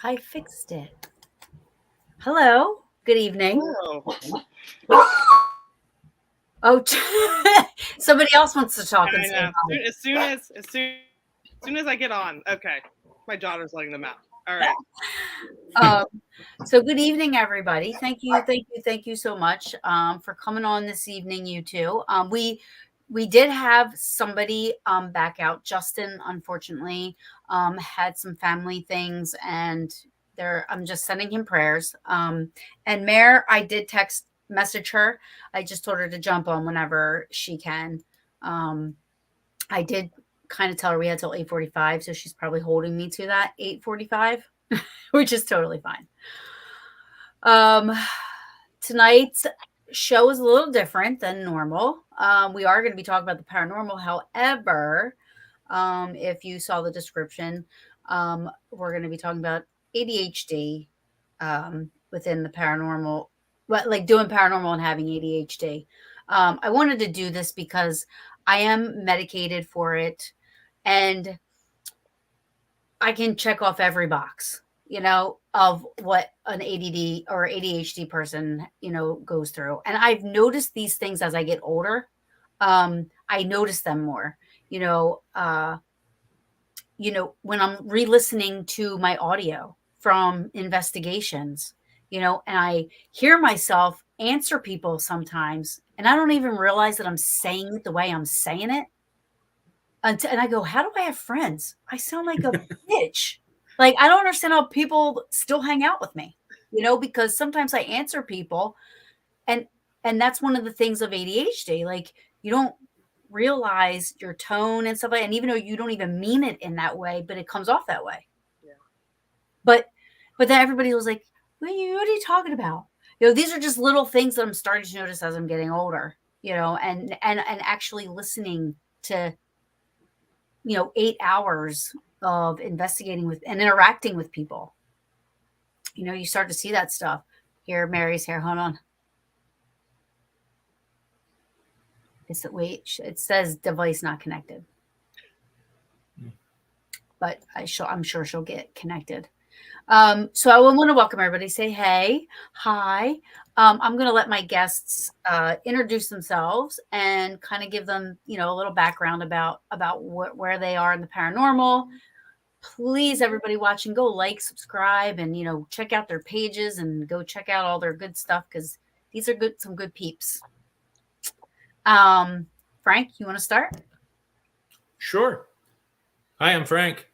I fixed it. Hello. Good evening. Oh, somebody else wants to talk. I know. As soon as I get on. Okay. My daughter's letting them out. All right. So good evening, everybody. Thank you so much for coming on this evening, you two. We did have somebody back out. Justin, unfortunately, had some family things, and I'm just sending him prayers. And Mare, I did message her. I just told her to jump on whenever she can. I did kind of tell her we had till 8:45, so she's probably holding me to that 8:45, which is totally fine. Tonight's show is a little different than normal. We are going to be talking about the paranormal. However, if you saw the description, we're going to be talking about ADHD within the paranormal, like doing paranormal and having ADHD. I wanted to do this because I am medicated for it, and I can check off every box, of what an ADD or ADHD person, goes through. And I've noticed these things as I get older. I notice them more, when I'm re-listening to my audio from investigations, and I hear myself answer people sometimes, and I don't even realize that I'm saying it the way I'm saying it. And I go, how do I have friends? I sound like a bitch. Like, I don't understand how people still hang out with me, because sometimes I answer people, and that's one of the things of ADHD. Like, you don't realize your tone and stuff like that. And even though you don't even mean it in that way, but it comes off that way. Yeah. But then everybody was like, what are you talking about? These are just little things that I'm starting to notice as I'm getting older, and actually listening to, 8 hours of investigating with and interacting with people. You start to see that stuff. Here, Mary's here. Hold on. It says device not connected. But I'm sure she'll get connected. So I want to welcome everybody. Say hey, hi. I'm going to let my guests introduce themselves and kind of give them, a little background about where they are in the paranormal. Please, everybody watching, go like, subscribe, and check out their pages and go check out all their good stuff, because these are some good peeps. Frank, you want to start? Sure. Hi, I'm Frank.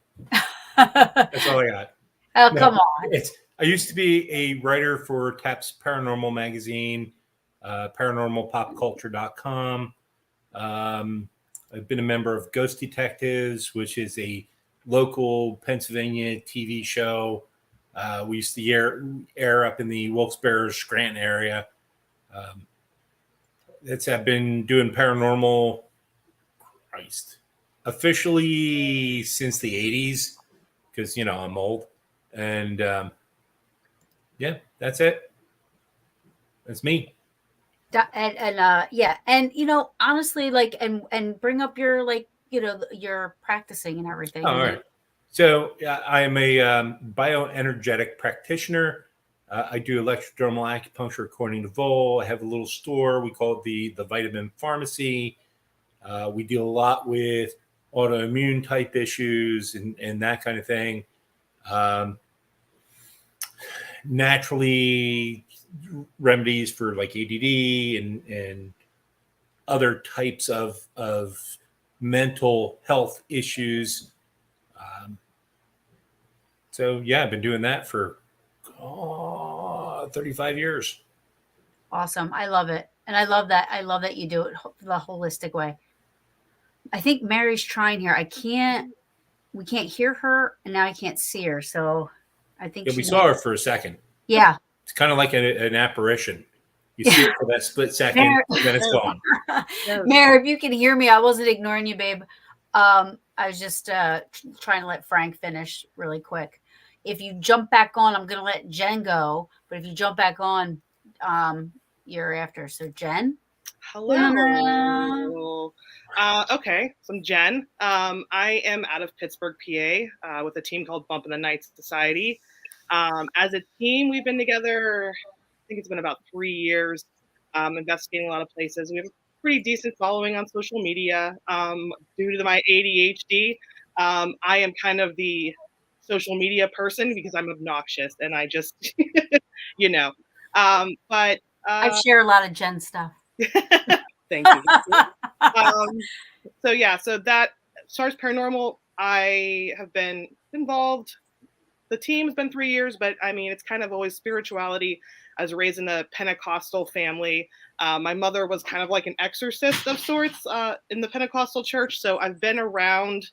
That's all I got. Oh, no, come on. I used to be a writer for TAP's Paranormal magazine, paranormalpopculture.com. I've been a member of Ghost Detectives, which is a local Pennsylvania TV show. We used to air up in the Wilkes-Barre, Scranton area. I've been doing paranormal, officially since the 80s, because, I'm old. And yeah, that's it. That's me. And honestly, like, and bring up your, like, your practicing and everything. All right. So I am a bioenergetic practitioner. I do electrodermal acupuncture according to Vol. I have a little store. We call it the Vitamin Pharmacy. We deal a lot with autoimmune type issues and that kind of thing. Um, naturally, remedies for like ADD and other types of mental health issues. So yeah, I've been doing that for 35 years. Awesome. I love it. And I love that. I love that you do it the holistic way. I think Mary's trying here. We can't hear her and now I can't see her. So I think Yeah, we saw her for a second. Yeah. It's kind of like an apparition. You see it for that split second, Mary, then it's gone. Mary, if you can hear me, I wasn't ignoring you, babe. I was just trying to let Frank finish really quick. If you jump back on, I'm going to let Jen go. But if you jump back on, you're after. So, Jen? Hello. Okay, so I'm Jen. I am out of Pittsburgh, PA, with a team called Bump in the Night Society. As a team, we've been together, I think it's been about 3 years, investigating a lot of places. We have a pretty decent following on social media. Due to my ADHD, I am kind of the social media person because I'm obnoxious and I just, you know. But I share a lot of Jen stuff. Thank you. So that as far as paranormal, I have been involved. The team's been 3 years, but I mean, it's kind of always spirituality. I was raised in a Pentecostal family. My mother was kind of like an exorcist of sorts in the Pentecostal church. So I've been around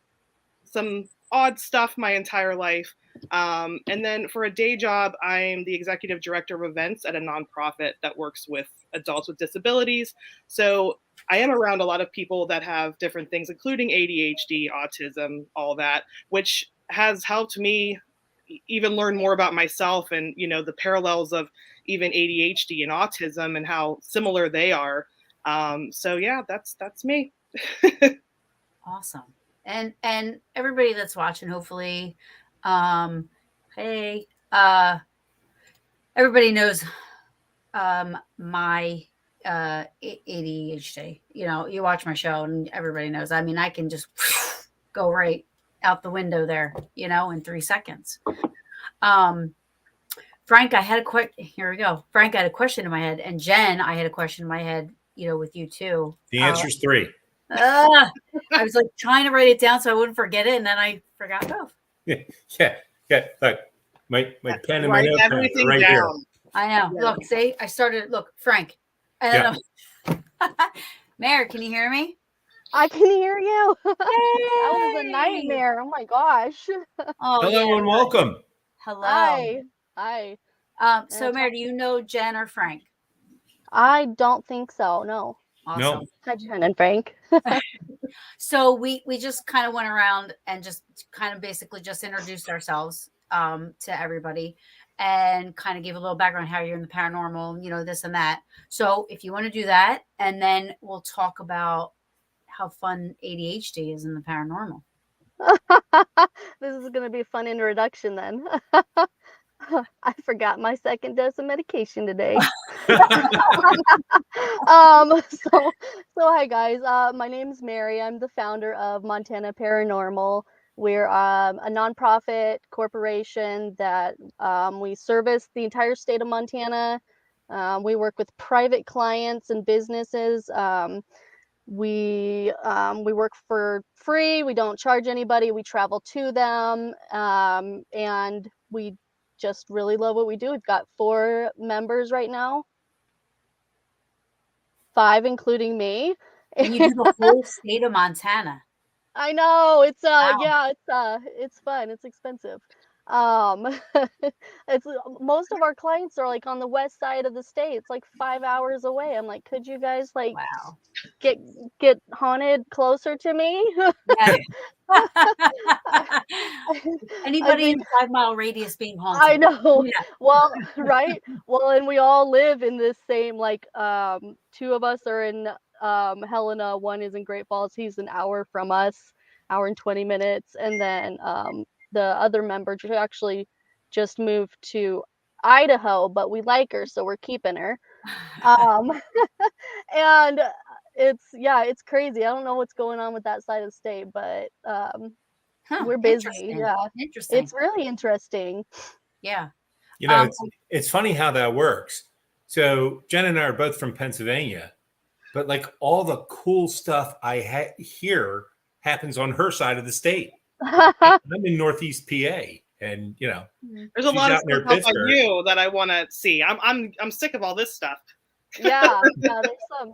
some odd stuff my entire life. And then for a day job, I'm the executive director of events at a nonprofit that works with adults with disabilities. So I am around a lot of people that have different things, including ADHD, autism, all that, which has helped me even learn more about myself and, you know, the parallels of even ADHD and autism and how similar they are. So yeah, that's me. Awesome. And everybody that's watching, hopefully, hey, everybody knows my ADHD. You know, you watch my show and everybody knows. I mean, I can just go right out the window there, you know, in 3 seconds. Frank, I had a question. Here we go. Frank, I had a question in my head, and Jen, I had a question in my head, you know, with you too. The answer is 3. I was like trying to write it down so I wouldn't forget it, and then I forgot both. Yeah. Look, my pen and my Write notepad everything are right down. here. I know. Yeah. Look, see, I started. Look, Frank. And then Mary, can you hear me? I can hear you. That was a Yay! nightmare. Oh my gosh. Oh, Hello yeah. and welcome. Hello. Hi. So, Mary, do you know Jen or Frank? I don't think so. No. Awesome. No. Hi, Jen and Frank. So we just kind of went around and just kind of basically just introduced ourselves to everybody and kind of gave a little background how you're in the paranormal, you know, this and that. So if you want to do that, and then we'll talk about how fun ADHD is in the paranormal. This is going to be a fun introduction then. I forgot my second dose of medication today. So hi guys. My name's Mary. I'm the founder of Montana Paranormal. We're a nonprofit corporation that we service the entire state of Montana. We work with private clients and businesses. We work for free. We don't charge anybody. We travel to them, and we just really love what we do. We've got 4 members right now, 5 including me. And you do the whole state of Montana. I know it's Wow. yeah, it's fun. It's expensive. It's most of our clients are like on the west side of the state. It's like 5 hours away. I'm like, could you guys like Wow. get haunted closer to me? Yeah. Anybody think, in a 5-mile radius being haunted. I know. Yeah. Well, right. Well, and we all live in this same, like, 2 of us are in Helena, 1 is in Great Falls. He's an hour from us, hour and 20 minutes. And then the other member actually just moved to Idaho, but we like her, so we're keeping her. And it's crazy. I don't know what's going on with that side of the state, but Huh, We're busy. interesting. Yeah. Interesting. It's really interesting. Yeah. You know, it's funny how that works. So Jen and I are both from Pennsylvania, but like all the cool stuff I hear happens on her side of the state. I'm in Northeast PA, and you know, there's a she's lot of out near stuff out by Pittsburgh. you that I want to see. I'm sick of all this stuff. Yeah,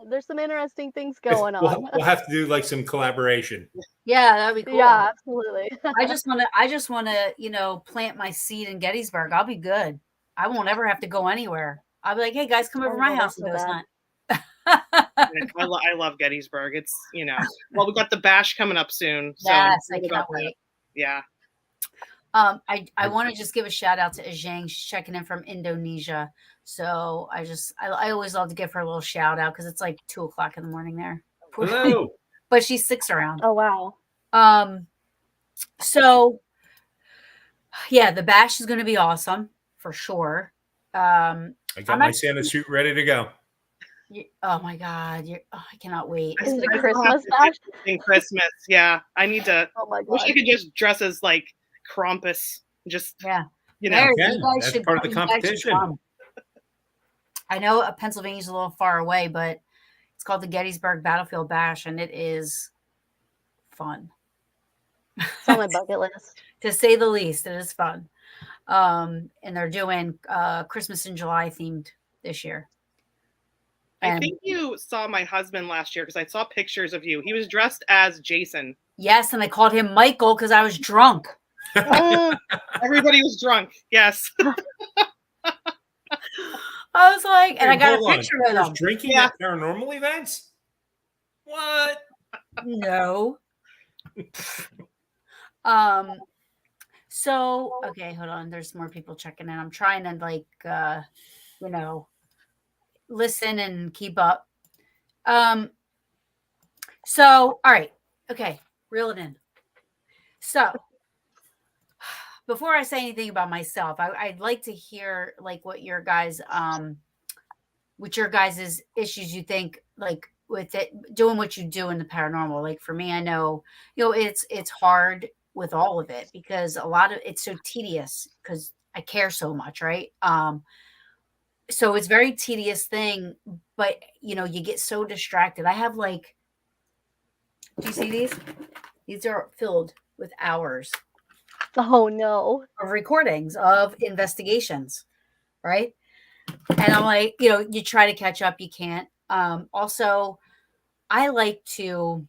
there's some interesting things going on. We'll have to do like some collaboration. Yeah, that'd be cool. Yeah, absolutely. I just want to, you know, plant my seed in Gettysburg. I'll be good. I won't ever have to go anywhere. I'll be like, hey guys, come over to my house and ghost hunt. I love Gettysburg. It's, you know, well, we got the bash coming up soon. So yes, I cannot wait. Yeah. I want to just give a shout out to Ajang. She's checking in from Indonesia. So I always love to give her a little shout out because it's like 2:00 in the morning there. Hello. But she sticks around. Oh wow. So yeah, the bash is going to be awesome for sure. I got my Santa suit ready to go. Oh my God. I cannot wait. Is it a Christmas bash? In Christmas. Yeah. I need to. Oh my God. Wish I could just dress as like Krampus. Just, you know. That's part of the competition. I know Pennsylvania's a little far away, but it's called the Gettysburg Battlefield Bash, and it is fun. It's on my bucket list. To say the least, it is fun. And they're doing Christmas in July themed this year. And I think you saw my husband last year because I saw pictures of you. He was dressed as Jason. Yes, and I called him Michael because I was drunk. Everybody was drunk. Yes. I was like, and I got a picture of him. Drinking at paranormal events? What? No. So, okay, hold on. There's more people checking in. I'm trying to like, you know, listen and keep up. So, all right. Okay. Reel it in. So before I say anything about myself, I'd like to hear like what your guys' issues you think like with it doing what you do in the paranormal. Like for me, I know, you know, it's hard with all of it because a lot of it's so tedious because I care so much, right? So it's very tedious thing, but you know, you get so distracted. I have like, do you see these? These are filled with hours. Oh no. Of recordings of investigations, right? And I'm like, you know, you try to catch up, you can't. Also, I like to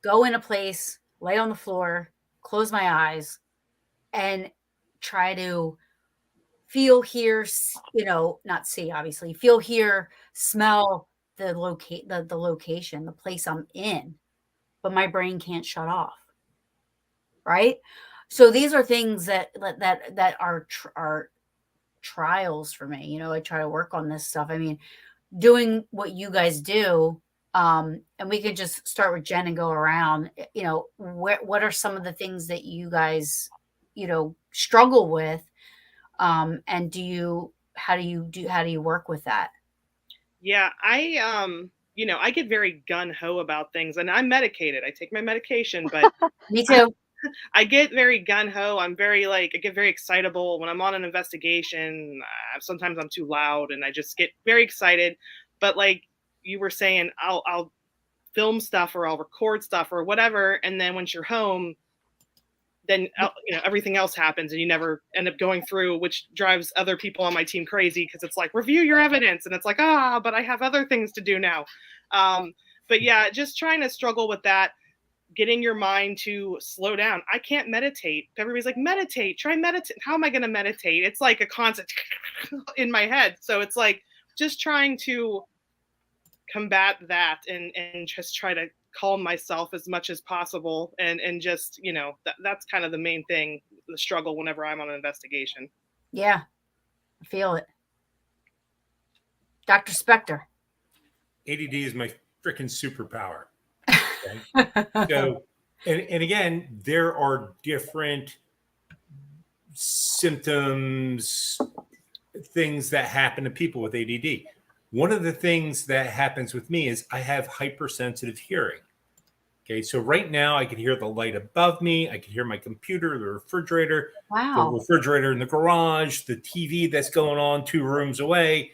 go in a place, lay on the floor, close my eyes, and try to feel, hear, you know, not see, obviously, feel, hear, smell the location, the place I'm in, but my brain can't shut off, right? So these are things that are trials for me. You know, I try to work on this stuff. I mean, doing what you guys do, and we could just start with Jen and go around. You know, what are some of the things that you guys, you know, struggle with, and how do you work with that? Yeah, you know, I get very gun ho about things, and I'm medicated. I take my medication, but Me too. I get very gun ho. I'm very I get very excitable when I'm on an investigation. Sometimes I'm too loud, and I just get very excited. But like you were saying, I'll film stuff or I'll record stuff or whatever, and then once you're home, then you know everything else happens, and you never end up going through, which drives other people on my team crazy because it's like review your evidence, and it's like but I have other things to do now. But yeah, just trying to struggle with that. Getting your mind to slow down. I can't meditate. Everybody's like, meditate, try meditate. How am I going to meditate? It's like a constant in my head. So it's like just trying to combat that and just try to calm myself as much as possible. And just, you know, that's kind of the main thing, the struggle whenever I'm on an investigation. Yeah, I feel it. Dr. Spectre. ADD is my freaking superpower. So, and again, there are different symptoms, things that happen to people with ADD. One of the things that happens with me is I have hypersensitive hearing. Okay, so right now I can hear the light above me. I can hear my computer, the Wow. refrigerator in the garage, the TV that's going on 2 rooms away.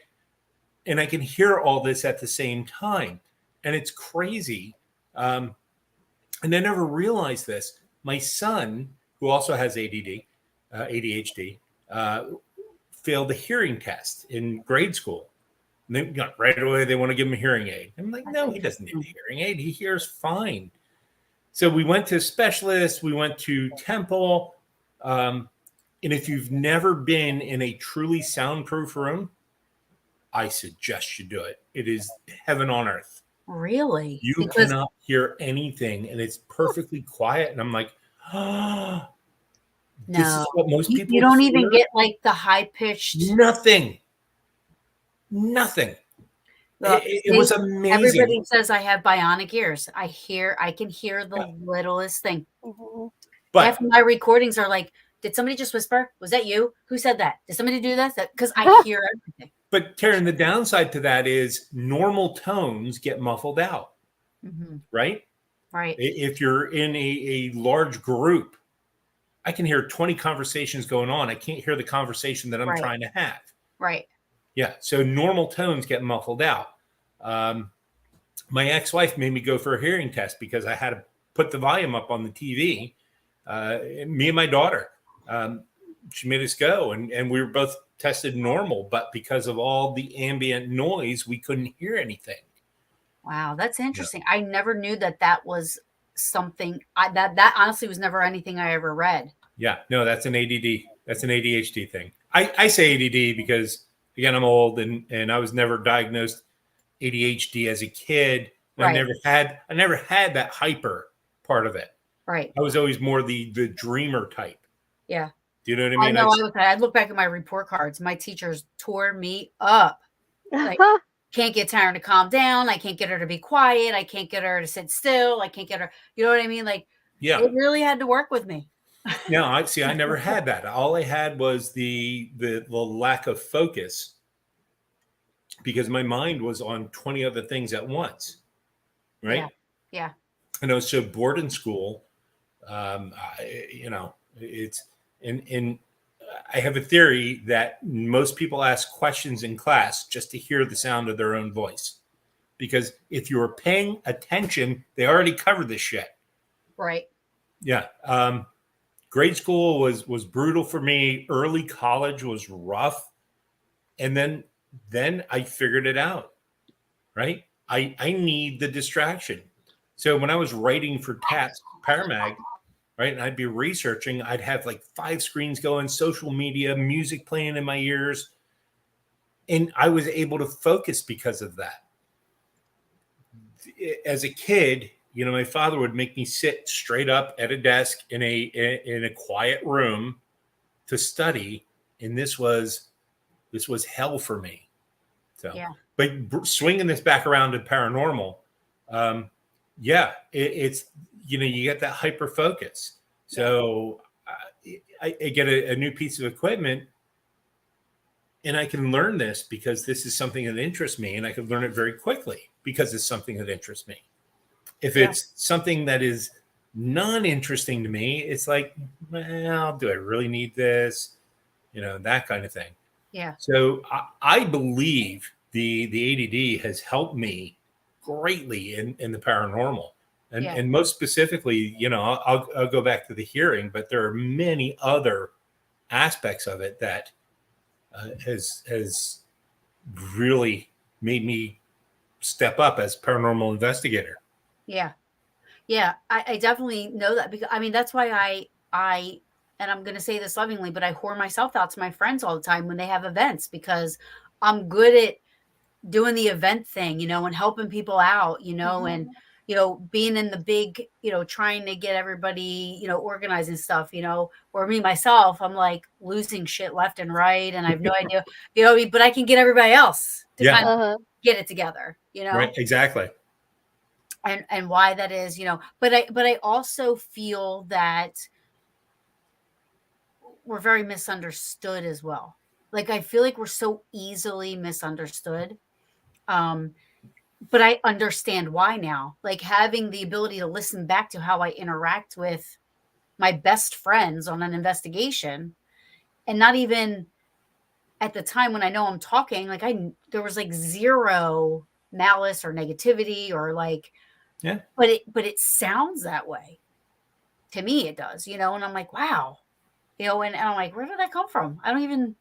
And I can hear all this at the same time. And it's crazy. And I never realized this. My son, who also has ADHD, failed a hearing test in grade school. And they got right away, they want to give him a hearing aid. I'm like, no, he doesn't need a hearing aid. He hears fine. So we went to specialists, we went to Temple. And if you've never been in a truly soundproof room, I suggest you do it. It is heaven on earth. Really? You Because cannot hear anything and it's perfectly quiet. And I'm like, oh, this is no, what most people you don't even hear? get like the high pitched. Nothing. It was amazing. Everybody says I have bionic ears. I can hear the littlest thing. But Half of my recordings are like, did somebody just whisper? Was that you? Who said that? Did somebody do that? Because I hear everything. But Taryn, the downside to that is normal tones get muffled out, right? Right. If you're in a large group, I can hear 20 conversations going on. I can't hear the conversation that I'm trying to have. Right. Yeah. So normal tones get muffled out. My ex-wife made me go for a hearing test because I had to put the volume up on the TV. Me and my daughter, she made us go, and we were both tested normal, but because of all the ambient noise, we couldn't hear anything. Wow, that's interesting. Yeah. I never knew that was something. That honestly was never anything I ever read. Yeah, no, that's an ADD. That's an ADHD thing. I say ADD because again, I'm old and I was never diagnosed ADHD as a kid. Right. I never had that hyper part of it. Right. I was always more the dreamer type. Yeah. Do you know what I mean? I know. I look back at my report cards. My teachers tore me up. Like, can't get Taryn to calm down. I can't get her to be quiet. I can't get her to sit still. I can't get her. You know what I mean? Like, yeah, it really had to work with me. No, I never had that. All I had was the lack of focus because my mind was on 20 other things at once. Right? Yeah. Yeah. And I was so bored in school. It's and I have a theory that most people ask questions in class just to hear the sound of their own voice. Because if you were paying attention, they already covered this shit. Right. Yeah. Grade school was brutal for me. Early college was rough. And then I figured it out. Right. I need the distraction. So when I was writing for TAPS Paramag, right, and I'd be researching, I'd have like 5 screens going, social media, music playing in my ears. And I was able to focus because of that. As a kid, my father would make me sit straight up at a desk in a quiet room to study. And this was hell for me. So, yeah. But swinging this back around to paranormal, it's, you get that hyper focus. So I get a new piece of equipment and I can learn this because this is something that interests me, and I can learn it very quickly because it's something that interests me. If it's something that is non-interesting to me, it's like, well, do I really need this? That kind of thing. Yeah. So I believe the ADD has helped me greatly in the paranormal. And most specifically, I'll go back to the hearing, but there are many other aspects of it that has really made me step up as paranormal investigator. Yeah. Yeah. I definitely know that because that's why I and I'm going to say this lovingly, but I whore myself out to my friends all the time when they have events because I'm good at doing the event thing, and helping people out, and, being in the big, trying to get everybody, organized and stuff, or me, myself, I'm like losing shit left and right. And I have no idea, but I can get everybody else to kind of get it together, Right. Exactly. And why that is, but I also feel that we're very misunderstood as well. Like, I feel like we're so easily misunderstood. but I understand why now. Like having the ability to listen back to how I interact with my best friends on an investigation, and not even at the time when I know I'm talking, like there was like zero malice or negativity or like, Yeah. but it sounds that way to me. It does, and I'm like, wow, and I'm like, where did that come from? I don't even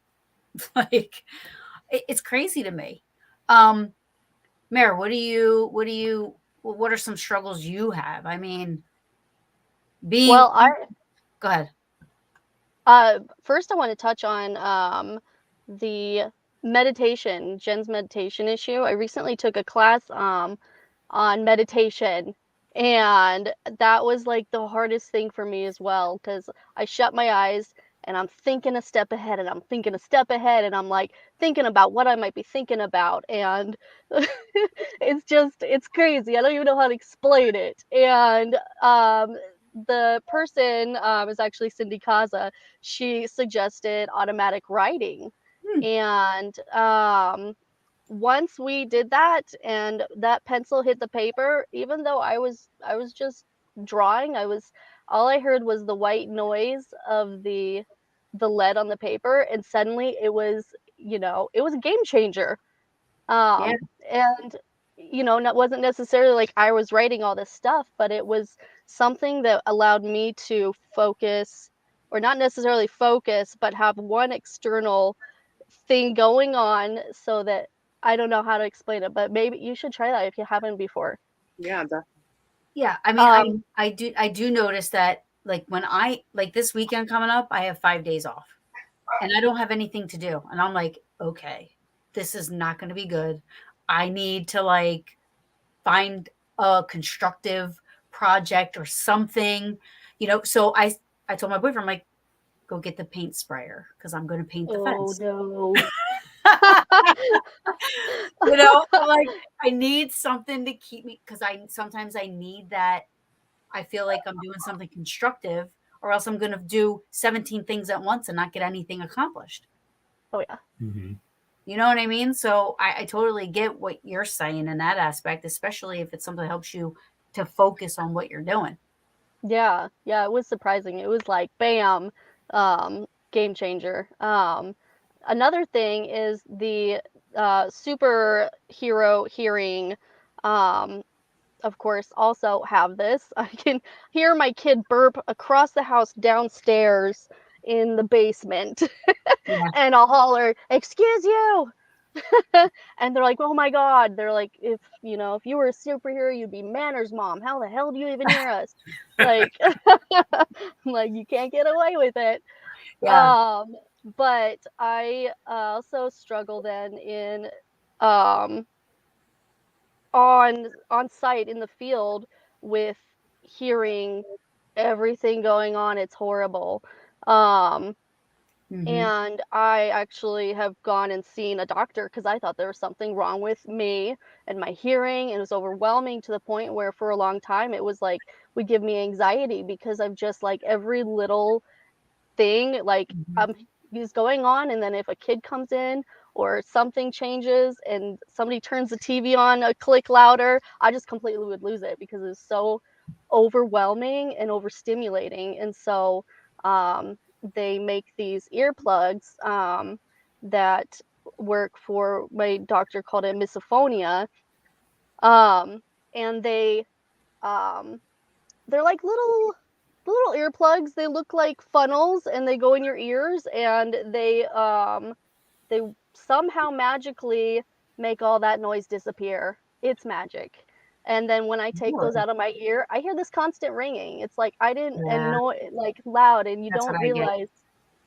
like, it's crazy to me. Mare, what are some struggles you have? I mean, being, Well, go ahead. first I want to touch on the Jen's meditation issue. I recently took a class on meditation, and that was like the hardest thing for me as well, because I shut my eyes and I'm thinking a step ahead and I'm thinking a step ahead and I'm like thinking about what I might be thinking about, and it's crazy. I don't even know how to explain it. And the person is actually Cindy Kaza. She suggested automatic writing, Hmm. and once we did that and that pencil hit the paper, even though I was just drawing, all I heard was the white noise of the lead on the paper, and suddenly it was a game changer. Yeah. And that wasn't necessarily like I was writing all this stuff, but it was something that allowed me to focus, or not necessarily focus, but have one external thing going on, so that I don't know how to explain it, but maybe you should try that if you haven't before. Yeah, Yeah. I mean, Um, I do notice that like when like this weekend coming up, I have 5 days off and I don't have anything to do. And I'm like, okay, this is not going to be good. I need to like find a constructive project or something, So I told my boyfriend, I'm like, go get the paint sprayer because I'm going to paint the oh fence. no. I'm like, I need something to keep me because I sometimes I need that. I feel like I'm doing something constructive, or else I'm going to do 17 things at once and not get anything accomplished. Oh yeah. Mm-hmm. You know what I mean? So I totally get what you're saying in that aspect, especially if it's something that helps you to focus on what you're doing. Yeah, yeah, it was surprising. It was like bam, game changer. Another thing is the superhero hearing. Um, of course, also have this. I can hear my kid burp across the house downstairs in the basement, Yeah. and I'll holler, "Excuse you!" And they're like, "Oh my God!" They're like, if you were a superhero, you'd be Manners Mom. How the hell do you even hear us? Like, like you can't get away with it. Yeah. Um, but I also struggle then in um on site in the field with hearing everything going on. It's horrible. Um, Hmm. and I actually have gone and seen a doctor because I thought there was something wrong with me and my hearing. It was overwhelming to the point where for a long time it was like would give me anxiety because of just like every little thing like Hmm. is going on, and then if a kid comes in or something changes and somebody turns the TV on a click louder, I just completely would lose it because it's so overwhelming and overstimulating. And so um, they make these earplugs that work for, my doctor called it misophonia, um, and um, they're like little earplugs. They look like funnels and they go in your ears, and they somehow magically make all that noise disappear. It's magic. And then when I take those Really? out of my ear, I hear this constant ringing. It's like I didn't and Yeah. no like loud, and you That's what don't I get. realize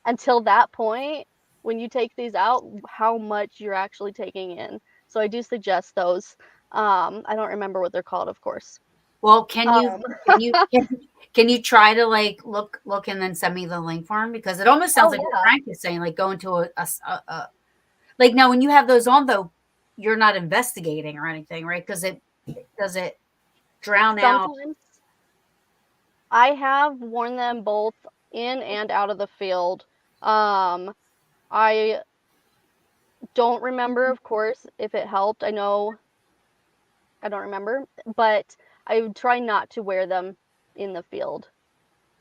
until that point when you take these out how much you're actually taking in. So I do suggest those. I don't remember what they're called, of course. Well, can you Um, can you can, can you try to like look and then send me the link for them because it almost sounds oh like what yeah. Frank is saying, like going to like now when you have those on though, you're not investigating or anything, right? Because it does it drown out. Sometimes I have worn them both in and out of the field. I don't remember, of course, if it helped. I know I don't remember, but I would try not to wear them in the field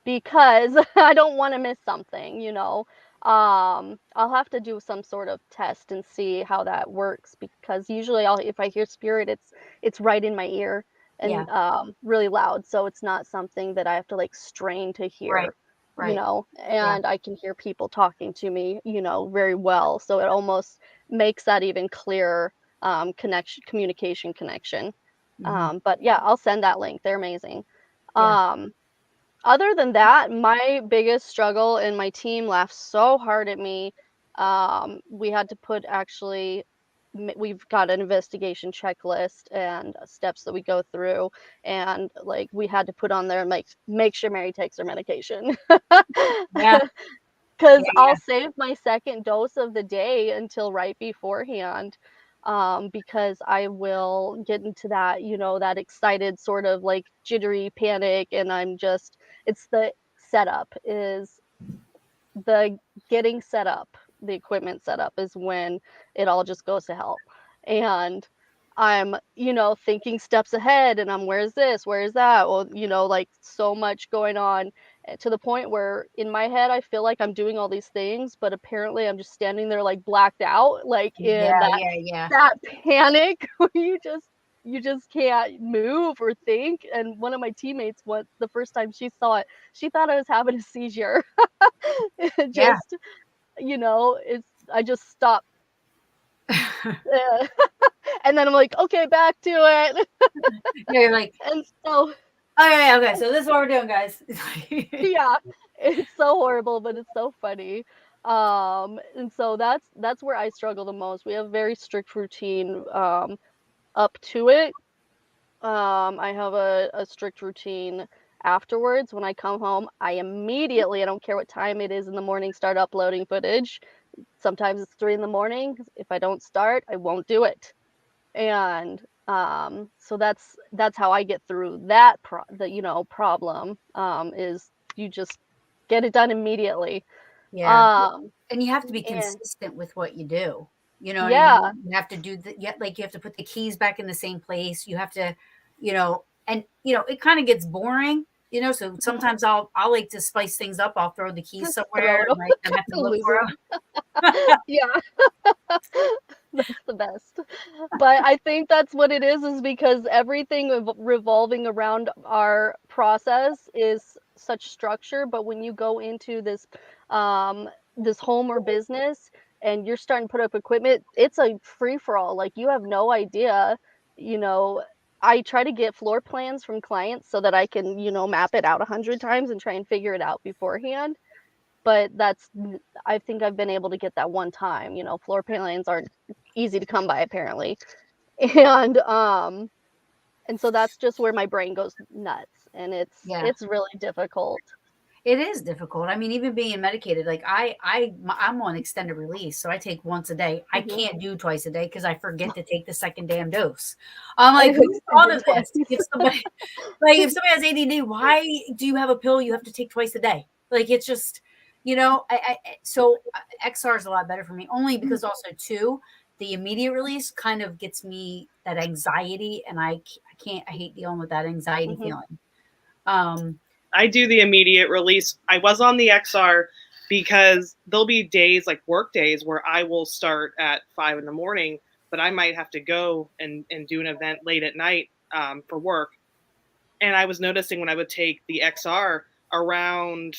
because I don't want to miss something, you know. I'll have to do some sort of test and see how that works because usually if I hear spirit, it's right in my ear Yeah. and really loud, so it's not something that I have to like strain to Right. hear, you Right. know. Yeah. And I can hear people talking to me, you know, very well, so it almost makes that even clearer communication connection. Hmm. But yeah, I'll send that link. They're amazing. Yeah. Um, Other than that, my biggest struggle and my team laughed so hard at me. We had to put actually, we've got an investigation checklist and steps that we go through, and like we had to put on there and like make sure Mary takes her medication. Yeah. Because Yeah. I'll Yeah. save my second dose of the day until right beforehand, because I will get into that, you know, that excited sort of like jittery panic, and I'm just it's the setup is the getting set up, the equipment set up is when it all just goes to hell. And I'm, you know, thinking steps ahead and I'm where's this? Where's that? Well, you know, like so much going on to the point where in my head I feel like I'm doing all these things, but apparently I'm just standing there like blacked out, like in Yeah. Yeah. Yeah. that panic where you just can't move or think. And one of my teammates, what the first time she saw it, she thought I was having a seizure. It Yeah. just, you know, it's I just stopped, and then I'm like, "Okay, back to it." Yeah. You're like, And so, okay, okay. So this is what we're doing, guys. yeah, it's so horrible, but it's so funny. And so that's where I struggle the most. We have a very strict routine, up to it. I have a strict routine afterwards. When I come home, I immediately, I don't care what time it is in the morning, start uploading footage. Sometimes it's 3 in the morning. If I don't start, I won't do it. And so that's how I get through that you know, problem, is you just get it done immediately. Yeah. Um, And you have to be and consistent with what you do. You know what I yeah. mean? You have to do the yeah, like you have to put the keys back in the same place. You have to, and it kind of gets boring, so Mhm. sometimes I'll like to spice things up. I'll throw the keys Just somewhere throw it and I have to look lose for it. them. Yeah. That's the best. But I think that's what it is because everything revolving around our process is such structure, but when you go into this home or business and you're starting to put up equipment, it's a free for all. Like you have no idea, you know, I try to get floor plans from clients so that I can, you know, map it out 100 times and try and figure it out beforehand. But I think I've been able to get that one time, you know, floor plans aren't easy to come by apparently. And, and so that's just where my brain goes nuts, and Yeah. it's really difficult. It is difficult. I mean, even being medicated, like I'm on extended release, so I take once a day. I Mhm. can't do twice a day because I forget to take the second damn dose. I'm I like, have who thought extended of this? twice. If somebody has ADD, why do you have a pill you have to take twice a day? Like it's just, XR is a lot better for me, only because also too the immediate release kind of gets me that anxiety, and I can't. I hate dealing with that anxiety Mhm. feeling. Um, I do the immediate release. I was on the XR because there'll be days like work days where I will start at 5 in the morning, but I might have to go and do an event late at night for work. And I was noticing when I would take the XR around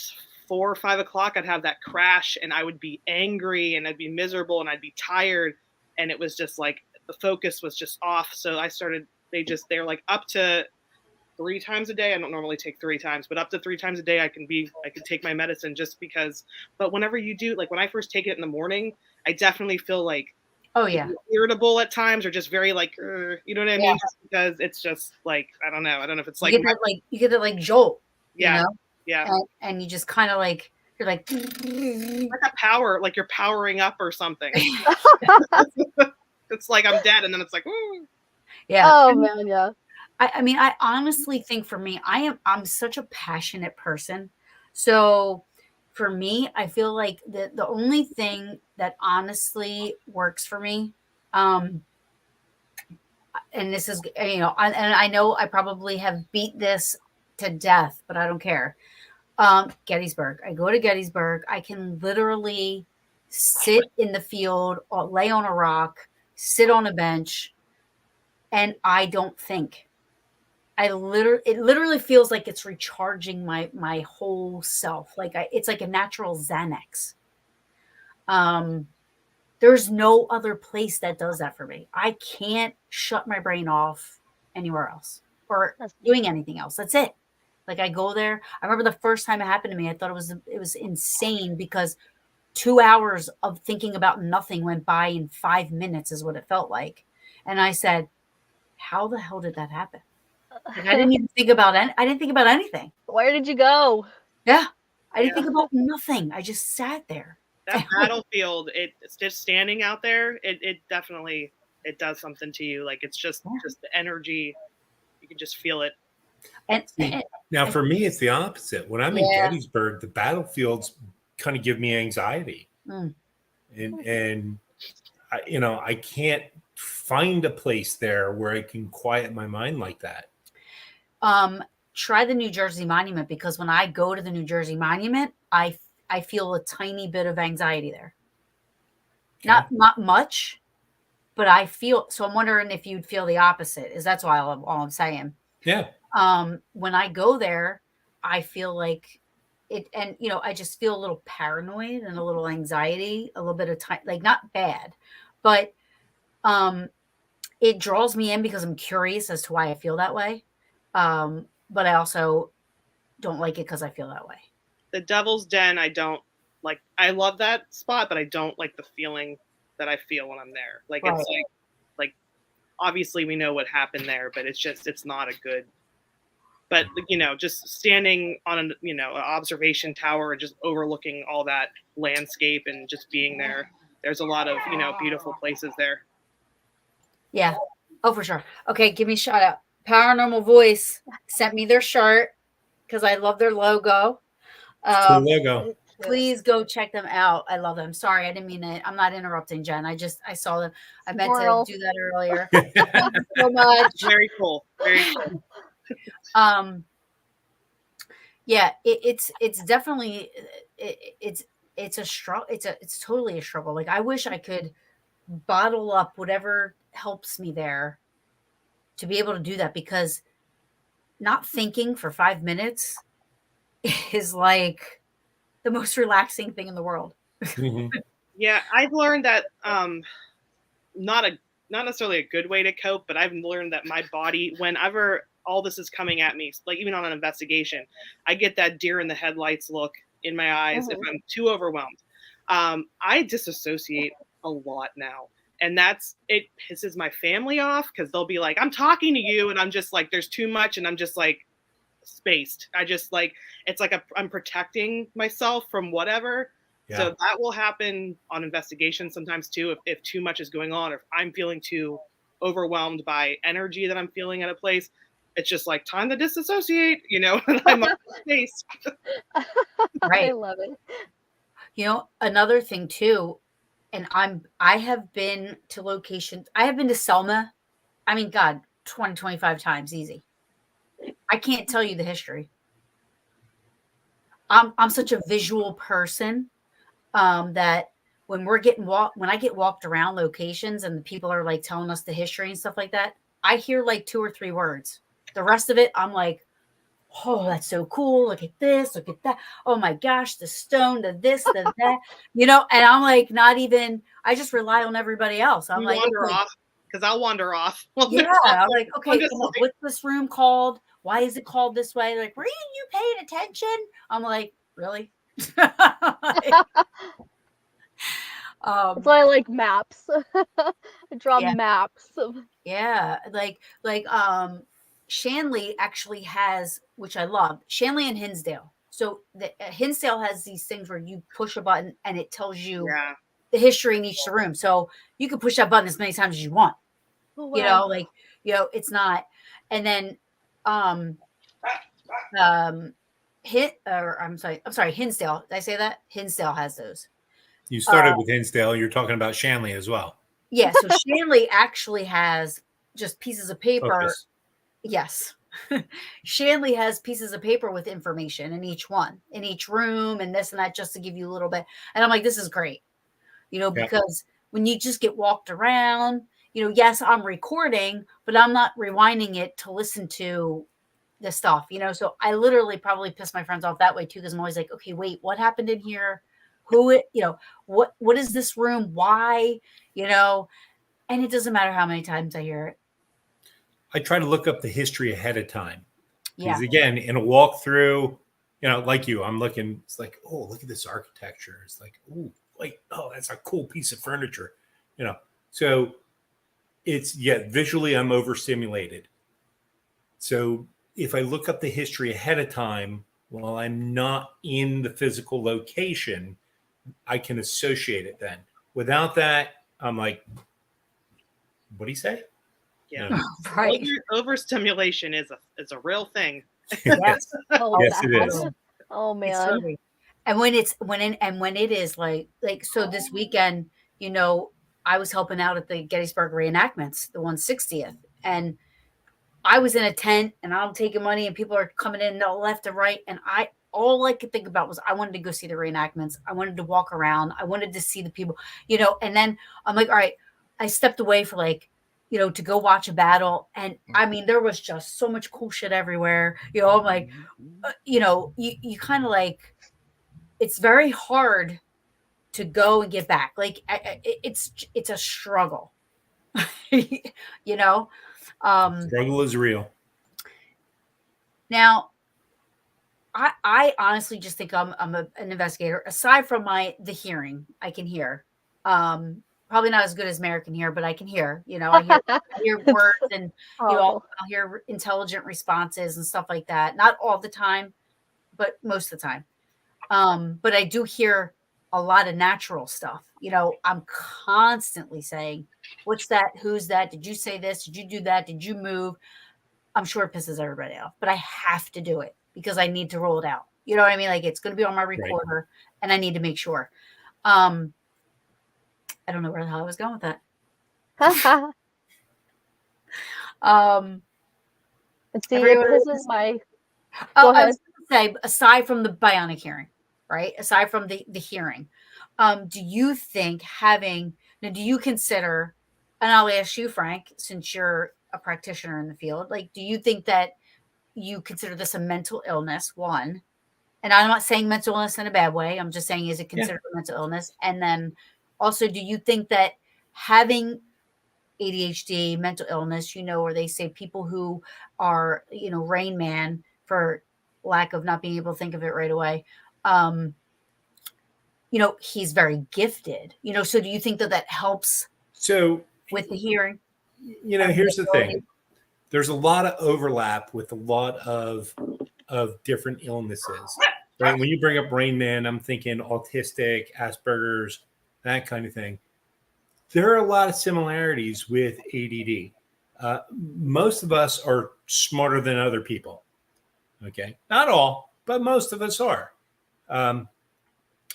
4 or 5 o'clock, I'd have that crash and I would be angry and I'd be miserable and I'd be tired. And it was just like the focus was just off. So I started, they're like up to 3 times a day. I don't normally take 3 times, but up to 3 times a day, I could take my medicine just because. But whenever you do, like when I first take it in the morning, I definitely feel like oh yeah, irritable at times or just very like, you know what I yeah. mean? Just because it's just like, I don't know. I don't know if it's You like get that like you get that like jolt, you yeah, know, yeah. and you just kind of like you're like, Like a power, like you're powering up or something. It's like I'm dead, and then it's like, ooh. yeah. Oh man, yeah. I mean, I honestly think for me, I'm such a passionate person, so for me, I feel like the only thing that honestly works for me, um, and this is, and I know I probably have beat this to death, but I don't care. Gettysburg. I go to Gettysburg. I can literally sit in the field or lay on a rock, sit on a bench, and I don't think. It literally feels like it's recharging my whole self. Like it's like a natural Xanax. There's no other place that does that for me. I can't shut my brain off anywhere else or doing anything else. That's it. Like I go there. I remember the first time it happened to me, I thought it was insane because 2 hours of thinking about nothing went by in 5 minutes is what it felt like. And I said, how the hell did that happen? Like I didn't even think about I didn't think about anything. Where did you go? Yeah. I didn't think about nothing. I just sat there. That battlefield, it's just standing out there. It definitely, it does something to you. Like it's just the energy. You can just feel it. And now for me, it's the opposite. When I'm in Gettysburg, the battlefields kind of give me anxiety. And I can't find a place there where I can quiet my mind like that. Try the New Jersey Monument, because when I go to the New Jersey Monument, I feel a tiny bit of anxiety there. Okay. Not much, but I feel, so I'm wondering if you'd feel the opposite. That's why all I'm saying. Yeah. When I go there, I feel like it, and I just feel a little paranoid and a little anxiety, a little bit of time, like not bad, but it draws me in because I'm curious as to why I feel that way. But I also don't like it because I feel that way. The Devil's Den, I don't like. I love that spot, but I don't like the feeling that I feel when I'm there. Like right. It's like obviously we know what happened there, but it's not a good. But just standing on an observation tower and just overlooking all that landscape and just being there. There's a lot of beautiful places there. Yeah. Oh, for sure. Okay, give me a shout out. Paranormal Voice sent me their shirt because I love their logo. Cool logo. Please go check them out. I love them. Sorry, I didn't mean it. I'm not interrupting, Jen. I saw them. I meant to do that earlier. Thank you so much. Very cool. Very cool. Yeah, it's definitely it's a struggle. It's totally a struggle. Like I wish I could bottle up whatever helps me there to be able to do that, because not thinking for 5 minutes is like the most relaxing thing in the world. Mm-hmm. Yeah, I've learned that not necessarily a good way to cope, but I've learned that my body, whenever all this is coming at me, like even on an investigation, I get that deer in the headlights look in my eyes if I'm too overwhelmed. I disassociate a lot now. And it pisses my family off because they'll be like, I'm talking to you. And I'm just like, there's too much. And I'm just like spaced. I just like, it's like I'm protecting myself from whatever. Yeah. So that will happen on investigations sometimes too. If too much is going on, or if I'm feeling too overwhelmed by energy that I'm feeling at a place, it's just like time to disassociate, and I'm on space. Right. I love it. Another thing too, and I have been to locations. I have been to Selma. I mean, God, 20, 25 times easy. I can't tell you the history. I'm such a visual person that when I get walked around locations and the people are like telling us the history and stuff like that, I hear like 2 or 3 words. The rest of it, I'm like, oh, that's so cool. Look at this. Look at that. Oh my gosh, the stone, the this, the that, and I'm like, not even, I just rely on everybody else. I'm like, wander off, because I'll wander off. Yeah. I'm like, okay, what's this room called? Why is it called this way? They're like, were you paying attention? I'm like, really? That's why I like maps. I draw maps. Yeah. Like, Shanley actually has, which I love, Shanley and Hinsdale. So Hinsdale has these things where you push a button and it tells you the history in each room. So you can push that button as many times as you want. Oh, wow. It's not. And then, Hinsdale. Did I say that? Hinsdale has those. You started with Hinsdale. You're talking about Shanley as well. Yeah. So Shanley actually has just pieces of paper. Focus. Yes. Shanley has pieces of paper with information in each one, in each room, and this and that, just to give you a little bit. And I'm like, this is great, because when you just get walked around, yes, I'm recording, but I'm not rewinding it to listen to the stuff, so I literally probably piss my friends off that way too, because I'm always like, okay, wait, what happened in here? What is this room? Why? And it doesn't matter how many times I hear it. I try to look up the history ahead of time. Yeah. Because again, in a walkthrough, like you, I'm looking, it's like, oh, look at this architecture. It's like, oh, wait, oh, that's a cool piece of furniture. So it's, visually I'm overstimulated. So if I look up the history ahead of time, while I'm not in the physical location, I can associate it then. Without that, I'm like, what do you say? Yeah. Right. Overstimulation is a real thing. Yes. Yes, it is. Oh man. And when it is like so this weekend, I was helping out at the Gettysburg reenactments, the 160th, and I was in a tent and I'm taking money and people are coming in left and right, and all I could think about was I wanted to go see the reenactments. I wanted to walk around. I wanted to see the people, and then I'm like, all right, I stepped away for to go watch a battle. And I mean, there was just so much cool shit everywhere. I'm like, you kind of like, it's very hard to go and get back. Like it's a struggle, Struggle is real. Now, I honestly just think I'm an investigator. Aside from the hearing, I can hear. Probably not as good as Mary can hear, but I can hear. I hear words, and I'll hear intelligent responses and stuff like that. Not all the time, but most of the time. But I do hear a lot of natural stuff. I'm constantly saying, "What's that? Who's that? Did you say this? Did you do that? Did you move?" I'm sure it pisses everybody off, but I have to do it because I need to roll it out. You know what I mean? Like, it's going to be on my recorder, and I need to make sure. I don't know where the hell I was going with that. Let's see, this is my. I was going to say, aside from the bionic hearing, right? Aside from the hearing, do you think do you consider, and I'll ask you, Frank, since you're a practitioner in the field, like, do you think that you consider this a mental illness, one? And I'm not saying mental illness in a bad way. I'm just saying, is it considered a mental illness? And then also, do you think that having ADHD, mental illness, where they say people who are, Rain Man, for lack of not being able to think of it right away, he's very gifted, so do you think that helps with the hearing? Here's the thing. There's a lot of overlap with a lot of different illnesses. Right? When you bring up Rain Man, I'm thinking autistic, Asperger's, that kind of thing. There are a lot of similarities with ADD. Most of us are smarter than other people. Okay. Not all, but most of us are.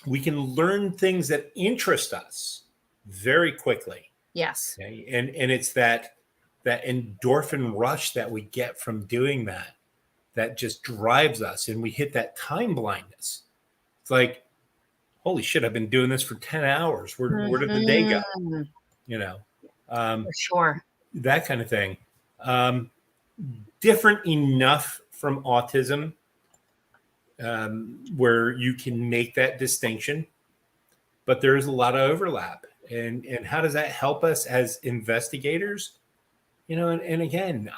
We can learn things that interest us very quickly. Yes. Okay? And it's that endorphin rush that we get from doing that just drives us, and we hit that time blindness. It's like, holy shit, I've been doing this for 10 hours. Where did the day go? For sure. That kind of thing. Different enough from autism where you can make that distinction, but there is a lot of overlap. And how does that help us as investigators? And again,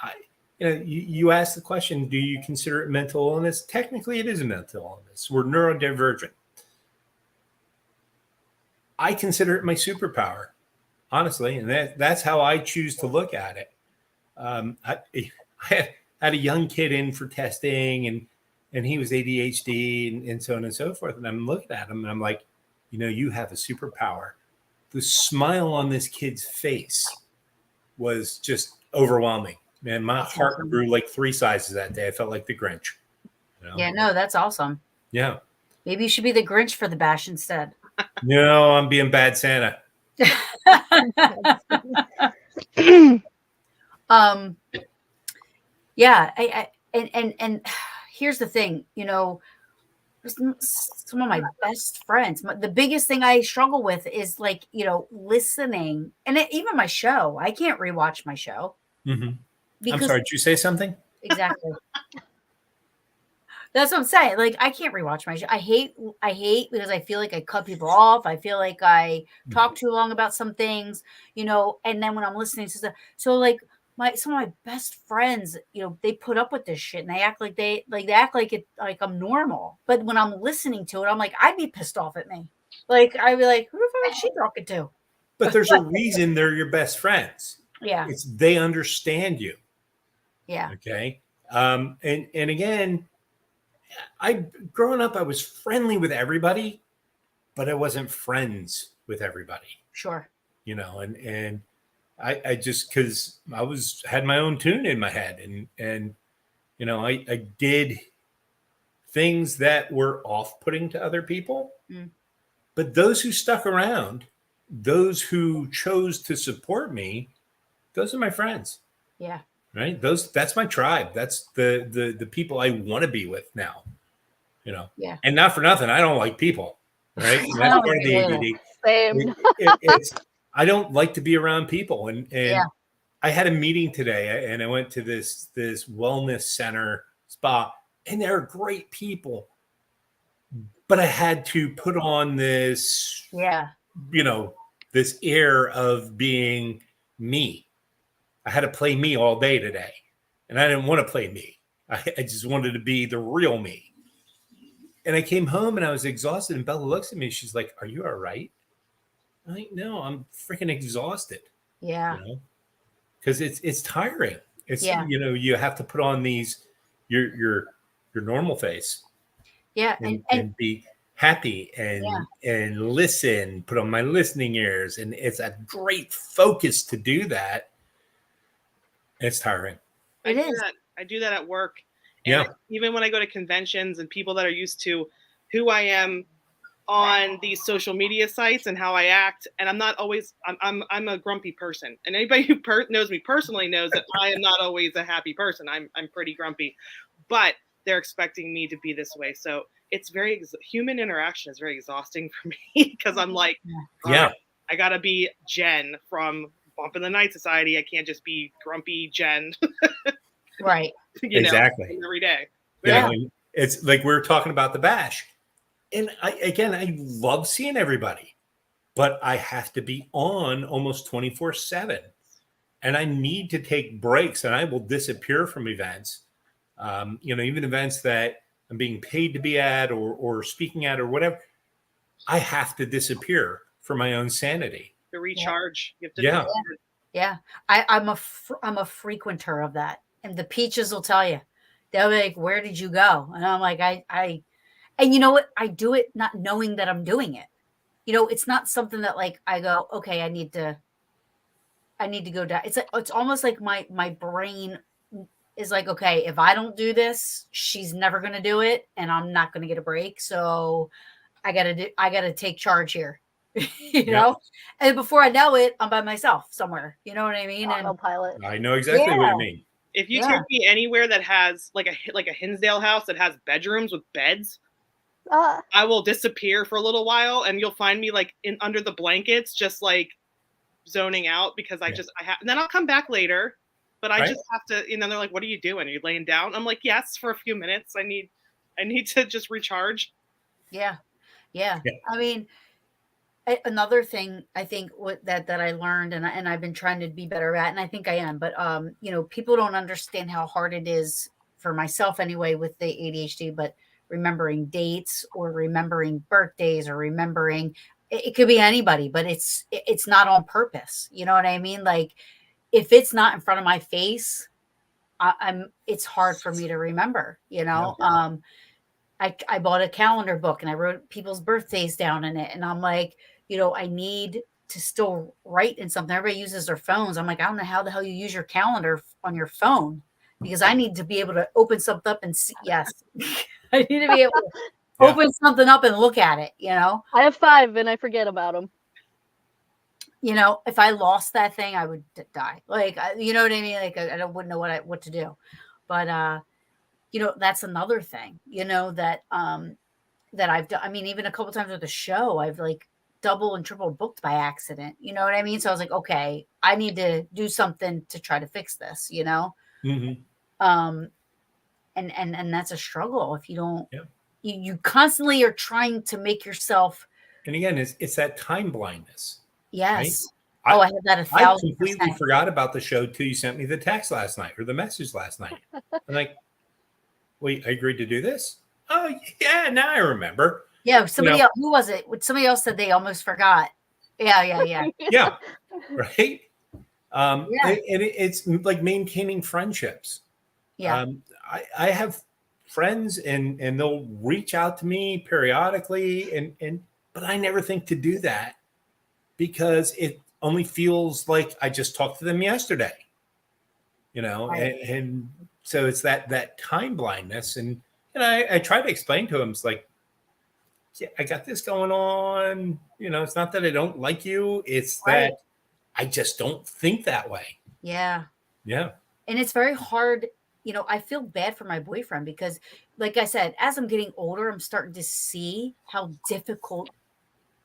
you asked the question, do you consider it mental illness? Technically, it is a mental illness. We're neurodivergent. I consider it my superpower, honestly, and that's how I choose to look at it. I had a young kid in for testing, and he was ADHD and so on and so forth. And I'm looking at him and I'm like, you have a superpower. The smile on this kid's face was just overwhelming. Man, my heart grew like 3 sizes that day. I felt like the Grinch. Yeah, no, that's awesome. Yeah. Maybe you should be the Grinch for the bash instead. No, I'm being bad Santa. Yeah, and here's the thing, some of my best friends. The biggest thing I struggle with is like, listening, and even my show. I can't rewatch my show I'm because sorry. Did you say something? exactly. That's what I'm saying. Like, I can't rewatch my show. I hate because I feel like I cut people off. I feel like I talk too long about some things, and then when I'm listening to stuff, so like some of my best friends, they put up with this shit and they act like they act like it like I'm normal. But when I'm listening to it, I'm like, I'd be pissed off at me. Like, I'd be like, who the fuck is she talking to? But there's a reason they're your best friends. Yeah. It's they understand you. Yeah. Okay. And again, growing up, I was friendly with everybody, but I wasn't friends with everybody. Sure. And I just, because I had my own tune in my head, and I did things that were off-putting to other people. But those who stuck around, those who chose to support me, those are my friends. Yeah. Right. That's my tribe. That's the people I want to be with now. Yeah. And not for nothing, I don't like people. Right. And that's part of the ADD. Same. It's I don't like to be around people. And Yeah. I had a meeting today, and I went to this wellness center spa, and they're great people. But I had to put on this, this air of being me. I had to play me all day today, and I didn't want to play me. I just wanted to be the real me. And I came home and I was exhausted, and Bella looks at me. She's like, "Are you all right?" I'm like, "No, I'm freaking exhausted." Yeah. Because it's tiring. It's Yeah. You have to put on these your normal face. Yeah. And be happy and listen, put on my listening ears. And it's a great focus to do that. It's tiring. I do that at work. And even when I go to conventions and people that are used to who I am on these social media sites and how I act, and I'm not always, I'm a grumpy person. And anybody who knows me personally knows that I am not always a happy person. I'm pretty grumpy, but they're expecting me to be this way. So it's human interaction is very exhausting for me because I'm like, I gotta be Jen from Bump in the Night Society. I can't just be grumpy Jen. Right. Exactly. Every day. It's like we were talking about the bash. And I love seeing everybody, but I have to be on almost 24/7. And I need to take breaks, and I will disappear from events. Even events that I'm being paid to be at or speaking at or whatever. I have to disappear for my own sanity. To recharge. You have to recharge. Yeah. I'm a frequenter of that. And the Peaches will tell you. They'll be like, "Where did you go?" And I'm like, and you know what? I do it not knowing that I'm doing it. It's not something that like I go, okay, I need to go down. It's almost like my brain is like, okay, if I don't do this, she's never going to do it, and I'm not going to get a break. So I gotta take charge here, know? And before I know it, I'm by myself somewhere. You know what I mean? Autopilot. I know exactly what you mean. If you take me anywhere that has like a Hinsdale house that has bedrooms with beds, I will disappear for a little while, and you'll find me like under the blankets, just like zoning out because I have, and then I'll come back later, but I just have to, they're like, "What are you doing? Are you laying down?" I'm like, "Yes, for a few minutes. I need to just recharge." Yeah. I mean, another thing I think that I learned and I've been trying to be better at, and I think I am, but people don't understand how hard it is for myself anyway with the ADHD, but remembering dates or remembering birthdays or remembering it could be anybody, but it's not on purpose. You know what I mean? Like if it's not in front of my face, it's hard for me to remember, I bought a calendar book and I wrote people's birthdays down in it. And I'm like, I need to still write in something. Everybody uses their phones. I'm like, I don't know how the hell you use your calendar on your phone because I need to be able to open something up and see. Yes. I need to be able to open something up and look at it, I have 5 and I forget about them. you know, if I lost that thing, I would die. Like, you know what I mean? Like, I wouldn't know what to do. But, you know, that's another thing, you know, that I've done. I mean, even a couple times with the show, I've like double and triple booked by accident. You know what I mean? So I was like, okay, I need to do something to try to fix this, you know? Mm-hmm. Um, and that's a struggle if you don't, Yeah. you constantly are trying to make yourself. And again, it's that time blindness, right? Yes. Oh, I have that I 1,000%. completely forgot about the show till you sent me the text last night or the message last night. I'm like, wait, I agreed to do this? Oh, yeah, now I remember. Yeah, somebody else, who was it? Somebody else said they almost forgot. Yeah. Yeah, right? Yeah. And it's like maintaining friendships. Yeah. I have friends and they'll reach out to me periodically and but I never think to do that because it only feels like I just talked to them yesterday, you know, Right. and so it's that time blindness. And I try to explain to them, it's like, yeah, I got this going on. You know, it's not that I don't like you, it's Right. that I just don't think that way. Yeah. Yeah. And it's very hard. You know, I feel bad for my boyfriend because, like I said, as I'm getting older, I'm starting to see how difficult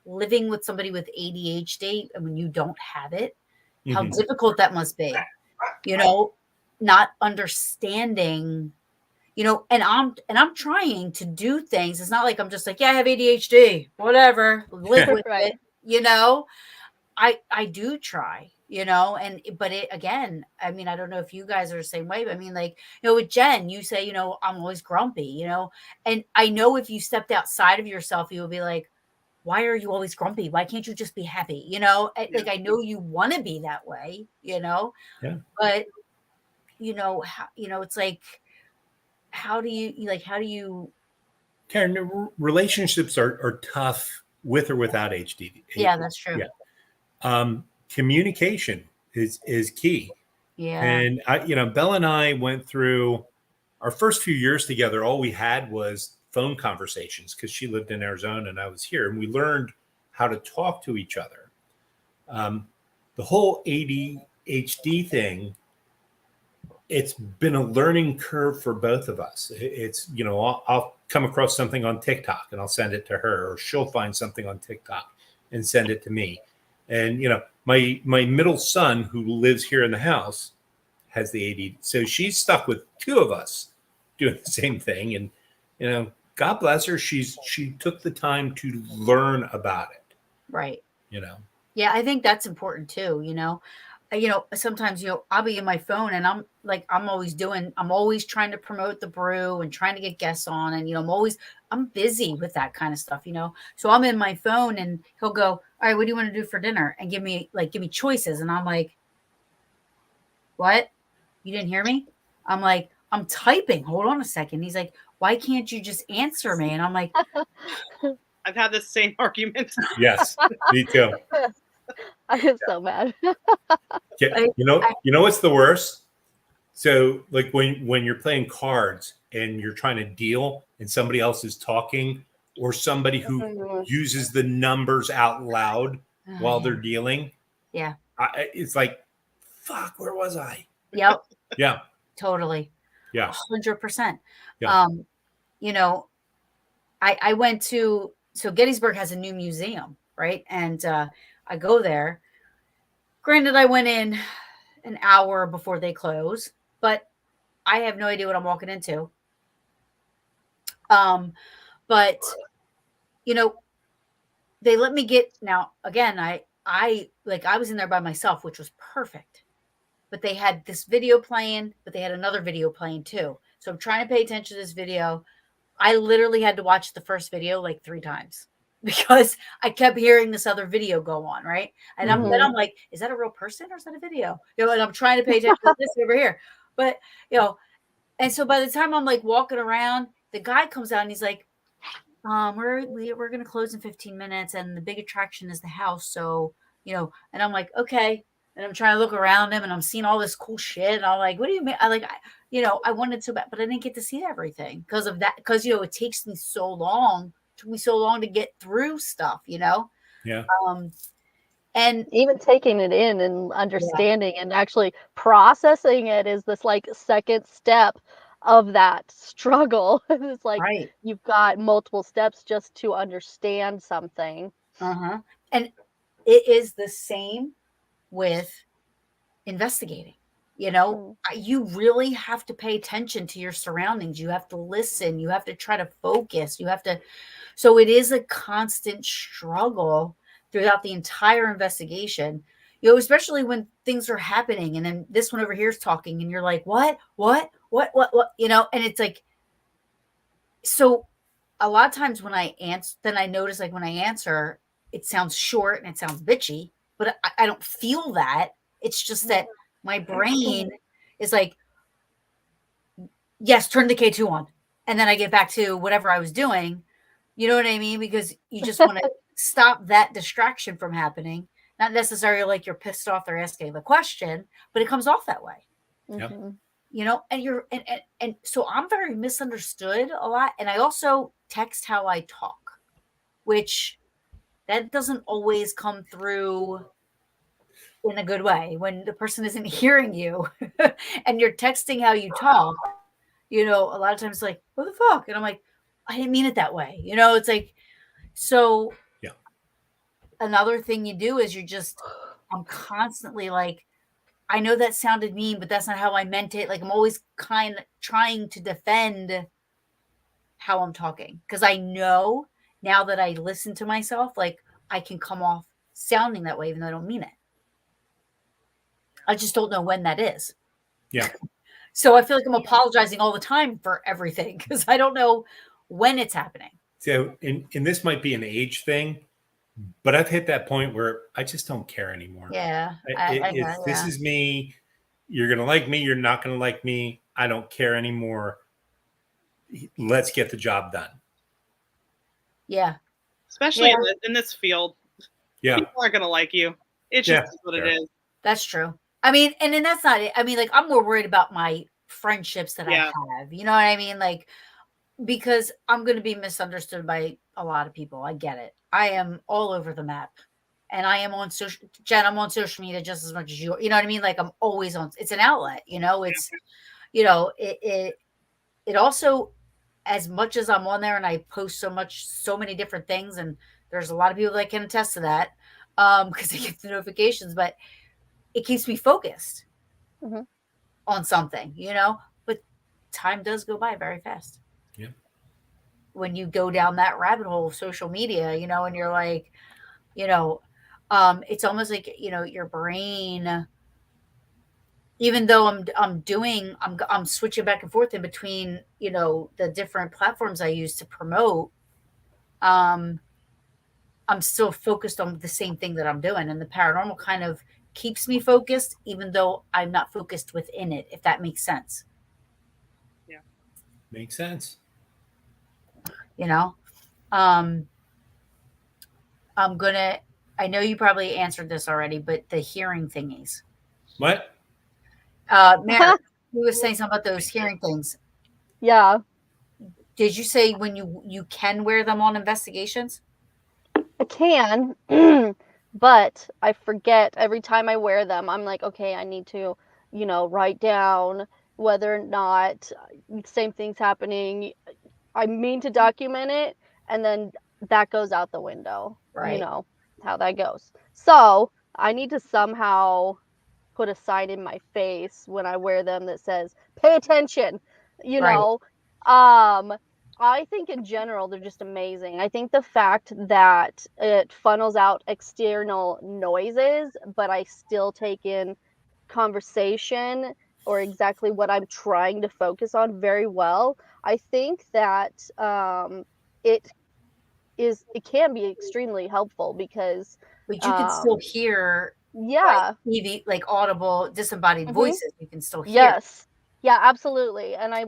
living with somebody with ADHD and when you don't have it, how Mhm. difficult that must be. You know, not understanding, you know, and I'm trying to do things. It's not like I'm just like, yeah, I have ADHD, whatever, live with Right. it, you know. I do try, you know, but it again, I mean, I don't know if you guys are the same way, but I mean, like, you know, with Jen, you say, you know, I'm always grumpy, you know, and I know if you stepped outside of yourself, you would be like, why are you always grumpy? Why can't you just be happy? You know, like I know you want to be that way, you know, Yeah. but you know, you know, it's like, how do you, Karen, relationships are tough with or without HD. yeah, that's true. Yeah. Communication is key. Yeah. And Bella and I went through our first few years together. All we had was phone conversations because she lived in Arizona and I was here, and we learned how to talk to each other. The whole ADHD thing, it's been a learning curve for both of us. It's, I'll come across something on TikTok and I'll send it to her, or she'll find something on TikTok and send it to me. And, my middle son who lives here in the house has the ADD. So she's stuck with two of us doing the same thing. And, God bless her. She took the time to learn about it. Right. You know? Yeah, I think that's important too, you know. Sometimes, I'll be in my phone and I'm always trying to promote the brew and trying to get guests on. And, I'm busy with that kind of stuff, you know. So I'm in my phone and he'll go, all right, what do you want to do for dinner? And give me choices. And I'm like, what? You didn't hear me? I'm like, I'm typing. Hold on a second. He's like, why can't you just answer me? And I'm like, I've had this same argument. Yes, me too. I am so mad. Yeah, you know what's the worst? So like when you're playing cards and you're trying to deal and somebody else is talking, or somebody who uses the numbers out loud while they're dealing. Yeah. It's like, fuck, where was I? Yep. Yeah. Totally. Yeah. 100%. Yeah. I went to, so Gettysburg has a new museum, right? And I go there. Granted, I went in an hour before they close, but I have no idea what I'm walking into. But they let me get, now again, I was in there by myself, which was perfect. But they had this video playing, but they had another video playing too. So I'm trying to pay attention to this video. I literally had to watch the first video like 3 times because I kept hearing this other video go on, right? And then I'm like, is that a real person or is that a video? And I'm trying to pay attention to this over here. But, and so by the time I'm like walking around, the guy comes out and he's like, we're going to close in 15 minutes and the big attraction is the house. So, and I'm like, okay. And I'm trying to look around him and I'm seeing all this cool shit. And I'm like, what do you mean? I wanted to, but I didn't get to see everything because of that. Because, it takes me so long. It took me so long to get through stuff, Yeah. And even taking it in and understanding and actually processing it is this like second step of that struggle. It's like right. you've got multiple steps just to understand something. Uh-huh. And it is the same with investigating. Mm. You really have to pay attention to your surroundings. You have to listen. You have to try to focus. So it is a constant struggle throughout the entire investigation, especially when things are happening and then this one over here is talking and you're like, what, and it's like, so a lot of times when I answer, then I notice like when I answer, it sounds short and it sounds bitchy, but I don't feel that. It's just that my brain is like, yes, turn the K2 on. And then I get back to whatever I was doing. You know what I mean? Because you just want to stop that distraction from happening. Not necessarily like you're pissed off they're asking the question, but it comes off that way. Yep. And so I'm very misunderstood a lot. And I also text how I talk, which that doesn't always come through in a good way when the person isn't hearing you and you're texting how you talk. A lot of times like, what the fuck? And I'm like, I didn't mean it that way. It's like, so Yeah. Another thing you do is I'm constantly like, I know that sounded mean, but that's not how I meant it. Like I'm always kind of trying to defend how I'm talking. Cause I know now that I listen to myself, like I can come off sounding that way, even though I don't mean it. I just don't know when that is. Yeah. So I feel like I'm apologizing all the time for everything because I don't know when it's happening. So, and this might be an age thing, but I've hit that point where I just don't care anymore. Yeah. This is me. You're going to like me. You're not going to like me. I don't care anymore. Let's get the job done. Yeah. Especially in this field. Yeah. People aren't going to like you. It's just what it is. That's true. I mean, and then that's not it. I mean, like, I'm more worried about my friendships that I have. You know what I mean? Like, because I'm going to be misunderstood by a lot of people. I get it. I am all over the map. And I am on social, Jen, I'm on social media just as much as you. You know what I mean? Like, I'm always on. It's an outlet. It's, it also, as much as I'm on there and I post so many different things, and there's a lot of people that can attest to that because they get the notifications, but it keeps me focused on something, but time does go by very fast. Yeah. When you go down that rabbit hole of social media, and you're like, it's almost like, your brain, even though I'm switching back and forth in between, the different platforms I use to promote, I'm still focused on the same thing that I'm doing. And the paranormal kind of keeps me focused, even though I'm not focused within it, if that makes sense. Yeah. Makes sense. I know you probably answered this already, but the hearing thingies. What? Mary, you were saying something about those hearing things. Yeah. Did you say when you can wear them on investigations? I can, but I forget every time I wear them. I'm like, okay, I need to, write down whether or not same thing's happening. I mean to document it, and then that goes out the window. Right. You know how that goes. So I need to somehow put a sign in my face when I wear them that says, pay attention, I think in general, they're just amazing. I think the fact that it funnels out external noises, but I still take in conversation or exactly what I'm trying to focus on very well. I think that it can be extremely helpful because but you can still hear TV, like audible disembodied voices, you can still hear. Yes. Yeah, absolutely. And I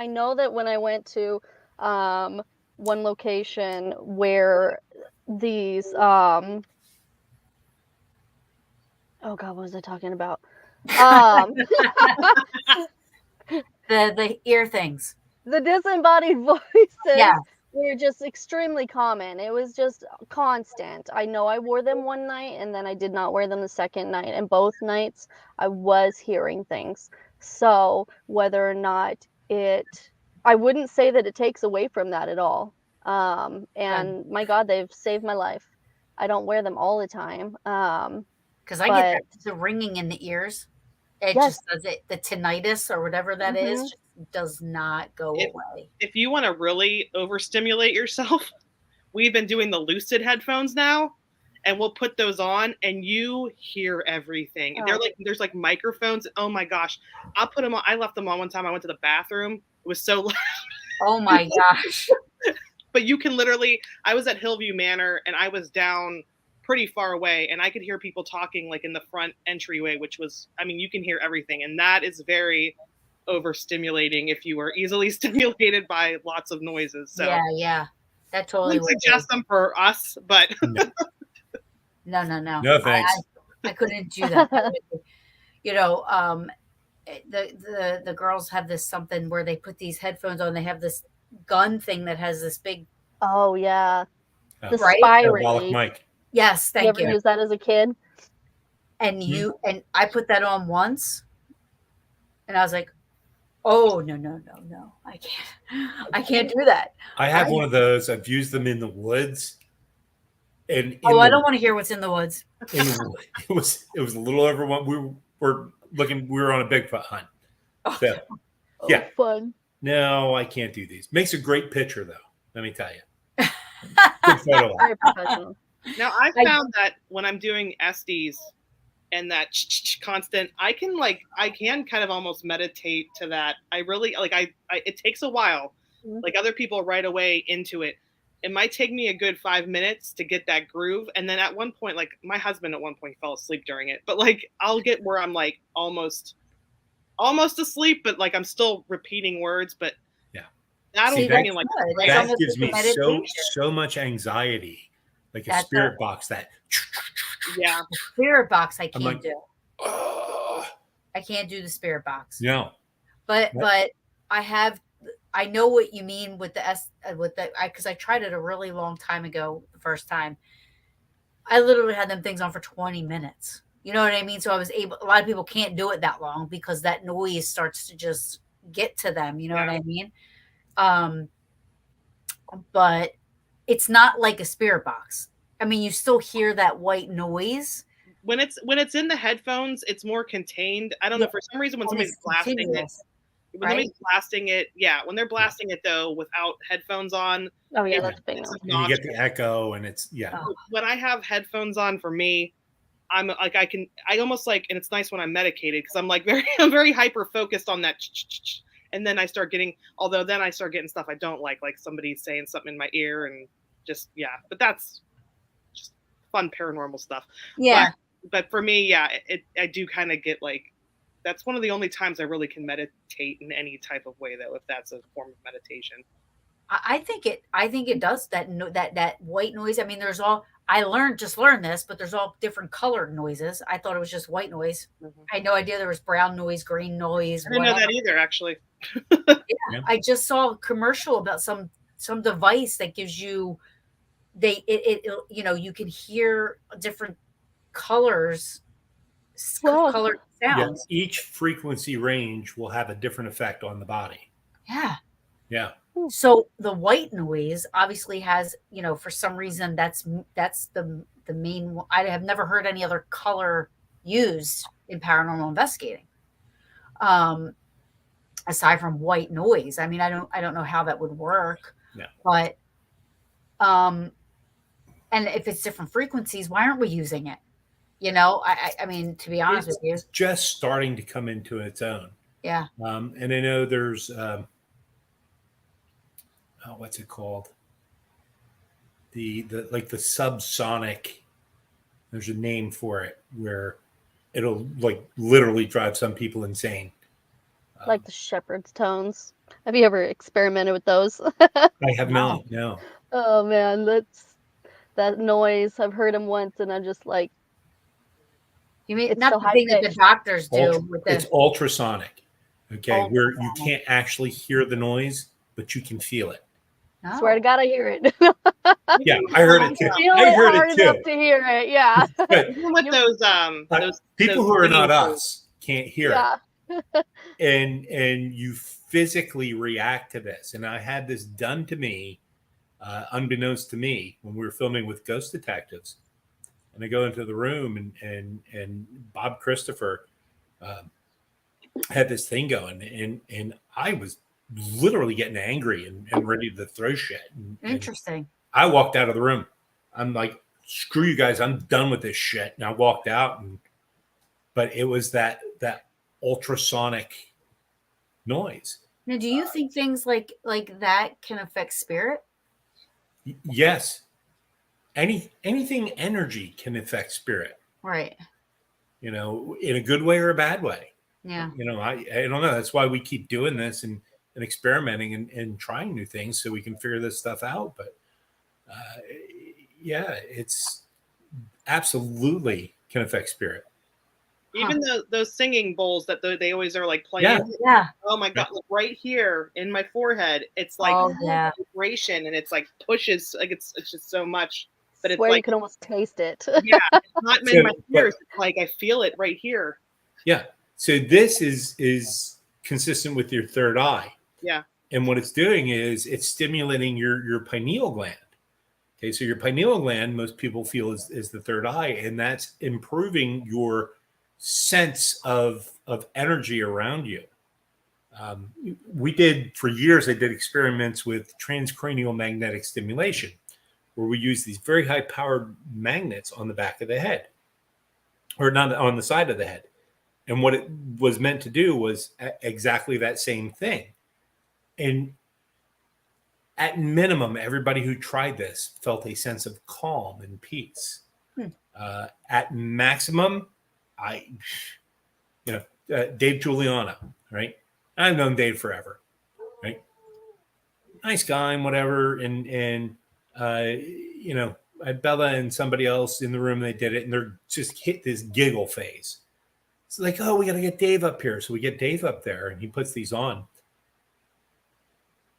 know that when I went to one location where these oh god, what was I talking about? The ear things. The disembodied voices They're just extremely common. It was just constant. I know I wore them one night and then I did not wear them the second night. And both nights I was hearing things. So whether or not I wouldn't say that it takes away from that at all. And my God, they've saved my life. I don't wear them all the time. Because I get the ringing in the ears. It Yes. just does it. The tinnitus or whatever that is just does not go away. If you want to really overstimulate yourself, we've been doing the Lucid headphones now, and we'll put those on, and you hear everything. They're like, there's like microphones. Oh my gosh, I'll put them on. I left them on one time. I went to the bathroom. It was so loud. Oh my gosh. But you can literally. I was at Hillview Manor, and I was down pretty far away, and I could hear people talking like in the front entryway, which was, I mean, you can hear everything, and that is very overstimulating if you are easily stimulated by lots of noises. So yeah, that totally would suggest them for us, but no thanks. I couldn't do that. You know, the girls have this something where they put these headphones on. They have this gun thing that has this big the right? Parabolic mic. Yes, thank you. Ever use that as a kid? And and I put that on once, and I was like, oh no, I can't do that. I have one of those. I've used them in the woods. And I don't want to hear what's in the woods. It was a little over one. We were on a Bigfoot hunt. So yeah, fun. No, I can't do these. Makes a great picture though. Let me tell you. Good photo. Very professional. Now I found that when I'm doing SDs and that constant, I can kind of almost meditate to that. I really it takes a while. Like other people right away into it. It might take me a good 5 minutes to get that groove. And then at one point, like my husband at one point fell asleep during it, but like I'll get where I'm like almost asleep, but like I'm still repeating words, but that'll bring in like that gives me so much anxiety. Like a spirit box that the spirit box I can't do. I can't do the spirit box. No. But I know what you mean with because I tried it a really long time ago the first time. I literally had them things on for 20 minutes. You know what I mean? So I was able, a lot of people can't do it that long because that noise starts to just get to them. You know what I mean? But it's not like a spirit box. I mean, you still hear that white noise. When it's in the headphones, it's more contained. I don't know, for some reason when somebody's blasting it. When somebody's blasting it, when they're blasting it though without headphones on. Oh yeah, that's big. You get the echo and it's When I have headphones on, for me, I'm like I almost like, and it's nice when I'm medicated because I'm like I'm very hyper focused on that. And then I start getting stuff I don't like somebody saying something in my ear and just, but that's just fun paranormal stuff. Yeah. But for me, I do kind of get like, that's one of the only times I really can meditate in any type of way, though, if that's a form of meditation. I think it does that white noise. I mean, I learned this, but there's all different colored noises. I thought it was just white noise. Mm-hmm. I had no idea there was brown noise, green noise. I didn't know that either, actually. I just saw a commercial about some device that gives you, you can hear different colors, colored sounds. Yeah, each frequency range will have a different effect on the body. Yeah. Yeah. So the white noise obviously has, for some reason that's the main. I have never heard any other color used in paranormal investigating, aside from white noise. I mean, I don't know how that would work. Yeah. But, and if it's different frequencies, why aren't we using it? I mean, to be honest with you, it's just starting to come into its own. Yeah. And I know there's. What's it called? The subsonic. There's a name for it where it'll like literally drive some people insane. Like the shepherd's tones. Have you ever experimented with those? I have not. No. Oh man, that noise. I've heard them once, and I'm just like. You mean it's not the thing that the doctors do with it's ultrasonic. Okay, where you can't actually hear the noise, but you can feel it. Swear to Oh. God, I hear it. Yeah, I heard it too. Feel I it heard hard it enough too. to hear it. Yeah. But Even with those people who are singing not bowls. us can't hear Yeah. it, and you physically react to this. And I had this done to me, unbeknownst to me, when we were filming with Ghost Detectives. And I go into the room, and Bob Christopher had this thing going, and I was literally getting angry and ready to throw shit. And Interesting. I walked out of the room. I'm like, screw you guys, I'm done with this shit. And I walked out, but it was that ultrasonic noise. Now, do you think things like that can affect spirit? Yes. Anything energy can affect spirit, Right. in a good way or a bad way. Yeah. I don't know. That's why we keep doing this and experimenting and trying new things so we can figure this stuff out. But yeah, it's absolutely can affect spirit. Even those singing bowls that they always are like playing. Yeah. Yeah. Oh my God! Like right here in my forehead, it's like Oh, yeah. vibration, and it's like pushes. Like it's just so much that it's Swear you like can almost taste it. yeah, it's not in my but- ears. It's like I feel it right here. Yeah. So this is consistent with your third eye. Yeah. And what it's doing is it's stimulating your pineal gland. Okay. So your pineal gland, most people feel is the third eye, and that's improving your sense of energy around you. We did for years, I did experiments with transcranial magnetic stimulation, where we use these very high powered magnets on the back of the head, or not on the side of the head. And what it was meant to do was exactly that same thing. And at minimum, everybody who tried this felt a sense of calm and peace. At maximum, Dave Giuliano, right? I've known Dave forever, right? Nice guy and whatever. And I had Bella and somebody else in the room. They did it, and they're just hit this giggle phase. It's like, oh, we got to get Dave up here. So we get Dave up there, and he puts these on,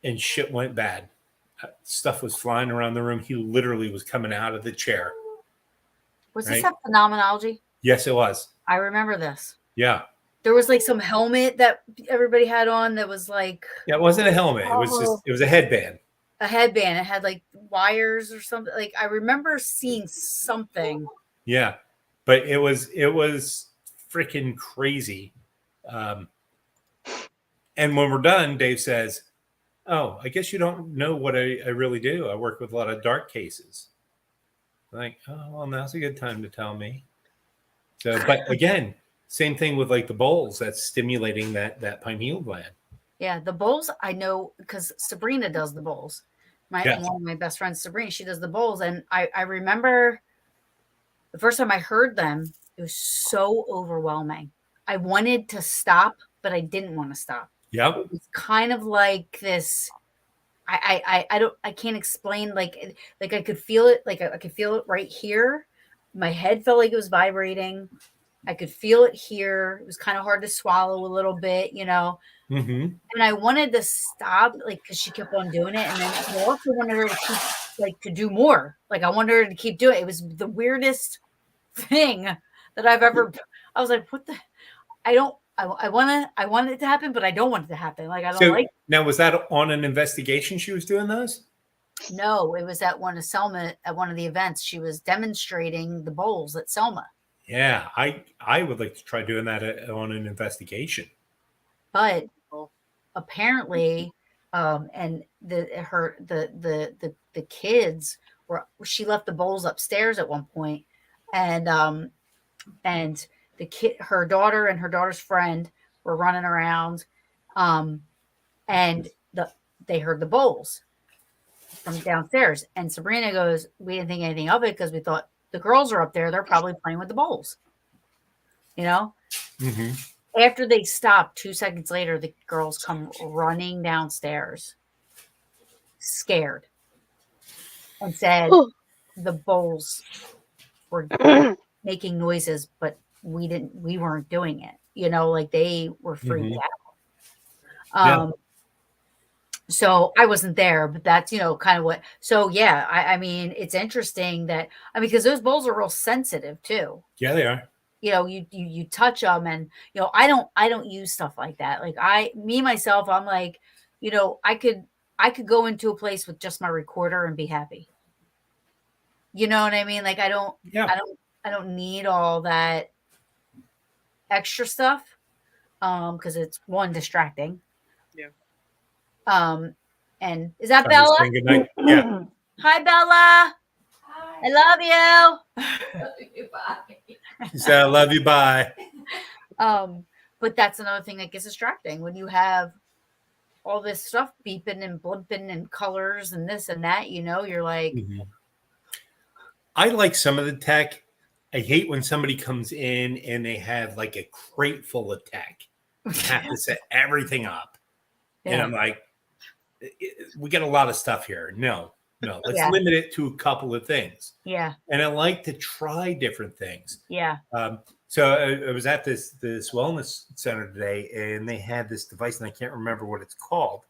and shit went bad. Stuff was flying around the room. He literally was coming out of the chair. Was Right? this a phenomenology? Yes, it was. I remember this. Yeah. There was like some helmet that everybody had on that was like Yeah, it wasn't a helmet. It was a headband. a headband. It had like wires or something. Like I remember seeing something. Yeah. But it was freaking crazy. And when we're done, Dave says, oh, I guess you don't know what I really do. I work with a lot of dark cases. I'm like, oh, well, now's a good time to tell me. So, but again, same thing with like the bowls. That's stimulating that pineal gland. Yeah, the bowls I know because Sabrina does the bowls. One of my best friends, Sabrina, she does the bowls, and I remember the first time I heard them, it was so overwhelming. I wanted to stop, but I didn't want to stop. Yep. It was kind of like this. I can't explain. Like I could feel it. Like I could feel it right here. My head felt like it was vibrating. I could feel it here. It was kind of hard to swallow a little bit, Mm-hmm. And I wanted to stop, like, because she kept on doing it, and then I also wanted her to keep, like, to do more. Like, I wanted her to keep doing it. It was the weirdest thing that I've ever. I was like, what the? I want it to happen, but I don't want it to happen. Like, I don't like. Now, was that on an investigation she was doing those? No, it was at one of Selma, at one of the events. She was demonstrating the bowls at Selma. Yeah, I would like to try doing that on an investigation. But apparently, and the kids were. She left the bowls upstairs at one point, and the kid, her daughter and her daughter's friend were running around, and they heard the bowls from downstairs. And Sabrina goes, "We didn't think anything of it because we thought the girls are up there. They're probably playing with the bowls." Mm-hmm. After they stopped, 2 seconds later, the girls come running downstairs, scared, and said the bowls were making noises, but we weren't doing it. Like they were freaked out. So I wasn't there, but that's, kind of what. So yeah, I mean, it's interesting that, because those bowls are real sensitive too. Yeah, they are. You touch them, and I don't use stuff like that. Like myself, I'm like, I could go into a place with just my recorder and be happy. You know what I mean? Like Yeah. I don't need all that extra stuff, because it's one, distracting. Yeah. And is that Time to Bella? say goodnight. Yeah. Hi, Bella. I love you. She said, "I love you." Bye. But that's another thing that gets distracting when you have all this stuff beeping and blimping and colors and this and that. You're like, I like some of the tech. I hate when somebody comes in and they have like a crate full of tech and have to set everything up. And yeah, I'm like, we got a lot of stuff here. No, let's Yeah. limit it to a couple of things. yeah, And I like to try different things. yeah. So I was at this wellness center today, and they had this device, and I can't remember what it's called,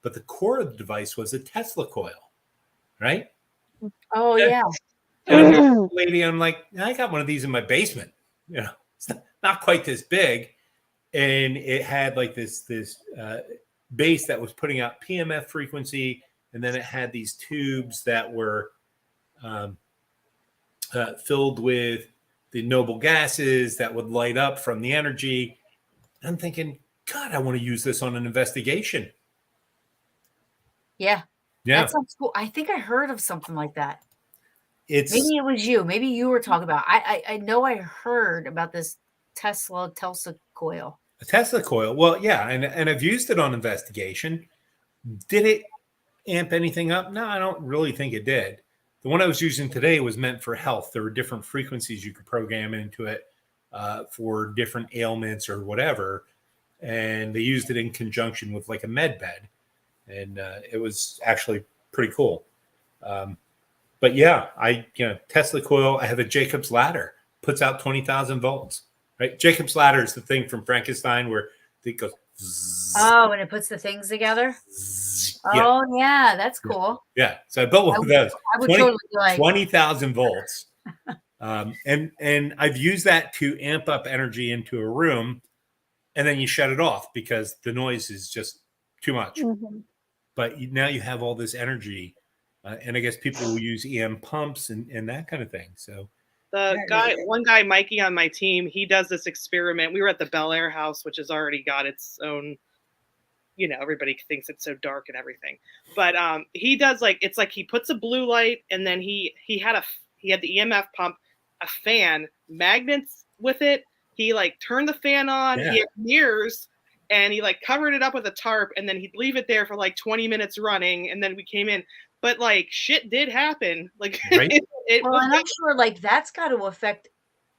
but the core of the device was a Tesla coil, right? Oh Yeah. yeah, And I'm like, lady, I'm like, I got one of these in my basement. It's not quite this big, and it had like this base that was putting out PMF frequency, and then it had these tubes that were filled with the noble gases that would light up from the energy. I'm thinking, God, I want to use this on an investigation. yeah. Yeah, That sounds cool. I think I heard of something like that. it's Maybe it was you. Maybe you were talking about. I know I heard about this Tesla coil. a Tesla coil. Well, yeah, and I've used it on investigation. Did it amp anything up? No, I don't really think it did. The one I was using today was meant for health. There were different frequencies you could program into it for different ailments or whatever. And they used it in conjunction with like a med bed. And it was actually pretty cool. But yeah, Tesla coil, I have a Jacob's ladder, puts out 20,000 volts, right? Jacob's ladder is the thing from Frankenstein where it goes. Oh, and it puts the things together. Yeah. Oh yeah, that's cool. Yeah. So I built one of those. I would totally be like 20,000 volts. And I've used that to amp up energy into a room, and then you shut it off because the noise is just too much. But now you have all this energy, and I guess people will use EM pumps and that kind of thing. So One guy, Mikey on my team, he does this experiment. We were at the Bel Air house, which has already got its own, everybody thinks it's so dark and everything. But he does it's like he puts a blue light, and then he had the EMF pump, a fan, magnets with it. He turned the fan on. Yeah. He had mirrors, and he covered it up with a tarp, and then he'd leave it there for 20 minutes running, and then we came in. But shit did happen. Right. Well, and I'm sure that's got to affect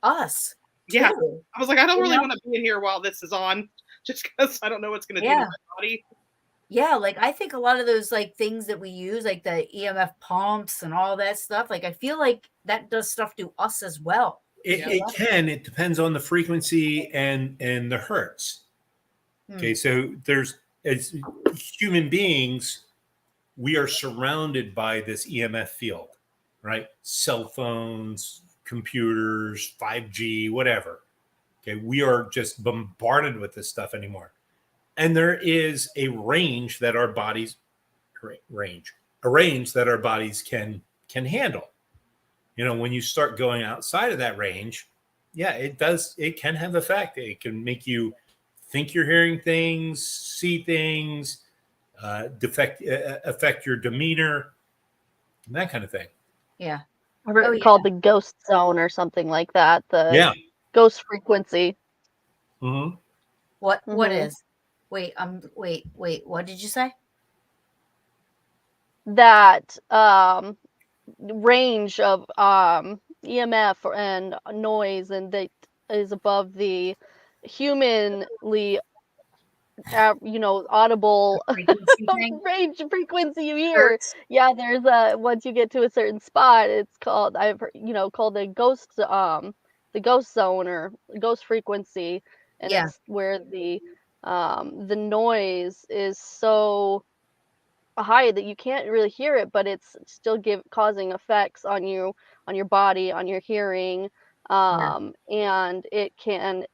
us. Yeah. too. I was like, I don't really want to be in here while this is on, just because I don't know what's going to do to my body. Yeah, I think a lot of those things that we use, like the EMF pumps and all that stuff, I feel like that does stuff to us as well. It can. It depends on the frequency and the hertz. Okay, so as human beings, we are surrounded by this EMF field, right? Cell phones, computers, 5G, whatever. Okay, we are just bombarded with this stuff anymore. And there is a range that our bodies can handle. When you start going outside of that range, yeah, it can have effect. It can make you think you're hearing things, see things, affect your demeanor, and that kind of thing. Yeah. I've heard it called the ghost zone or something like that. The ghost frequency. Mm-hmm. What is? Wait, what did you say? That range of EMF and noise, and that is above the humanly audible range frequency you hear. Yeah, there's once you get to a certain spot, it's called called the ghost zone or ghost frequency, and it's where the noise is so high that you can't really hear it, but it's still causing effects on you, on your body, on your hearing. Yeah. And it can,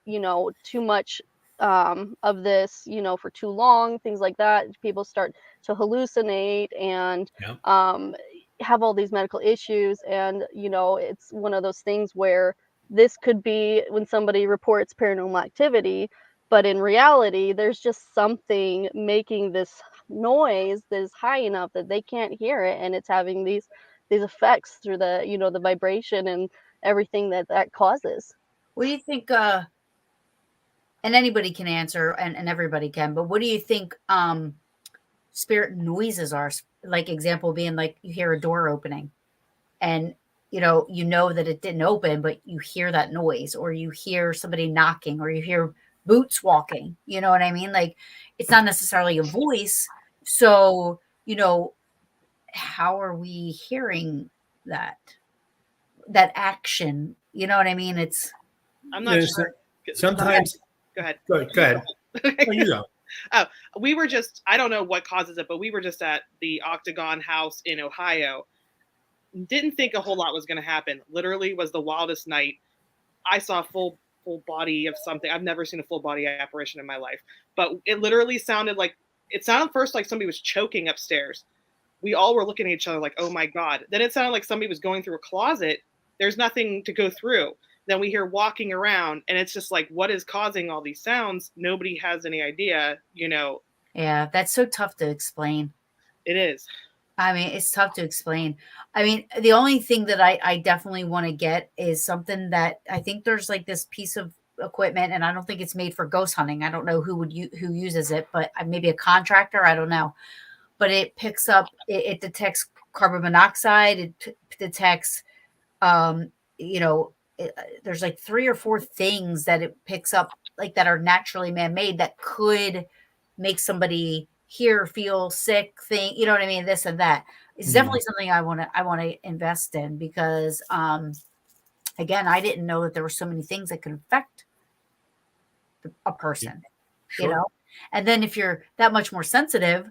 too much of this, for too long, things like that. People start to hallucinate and Yeah. have all these medical issues. And, it's one of those things where this could be when somebody reports paranormal activity, but in reality, there's just something making this noise that is high enough that they can't hear it, and it's having these effects through the, the vibration and everything that causes. What do you think? And anybody can answer, and everybody can. But what do you think? Spirit noises are, like, example being like you hear a door opening, and you know that it didn't open, but you hear that noise, or you hear somebody knocking, or you hear boots walking. You know what I mean? Like, it's not necessarily a voice. So, how are we hearing that action? You know what I mean? It's I'm not Yeah, sure. sometimes. Go ahead. Go ahead. Oh, you go. Oh, we were just, I don't know what causes it, but we were just at the Octagon House in Ohio. Didn't think a whole lot was going to happen. Literally was the wildest night. I saw full body of something. I've never seen a full body apparition in my life, but it literally sounded first like somebody was choking upstairs. We all were looking at each other like, oh my God. Then it sounded like somebody was going through a closet. There's nothing to go through. Then we hear walking around, and it's just like, what is causing all these sounds? Nobody has any idea, Yeah, that's so tough to explain. It is. I mean, it's tough to explain. I mean, the only thing that I definitely want to get is something that I think there's like this piece of equipment, and I don't think it's made for ghost hunting. I don't know who uses it, but maybe a contractor. I don't know. But it picks up, it detects carbon monoxide. It detects, there's like 3 or 4 things that it picks up, like, that are naturally man-made, that could make somebody hear, feel sick, think, you know what I mean? This and that. It's definitely something I want to invest in, because, again, I didn't know that there were so many things that could affect a person, Sure. and then if you're that much more sensitive,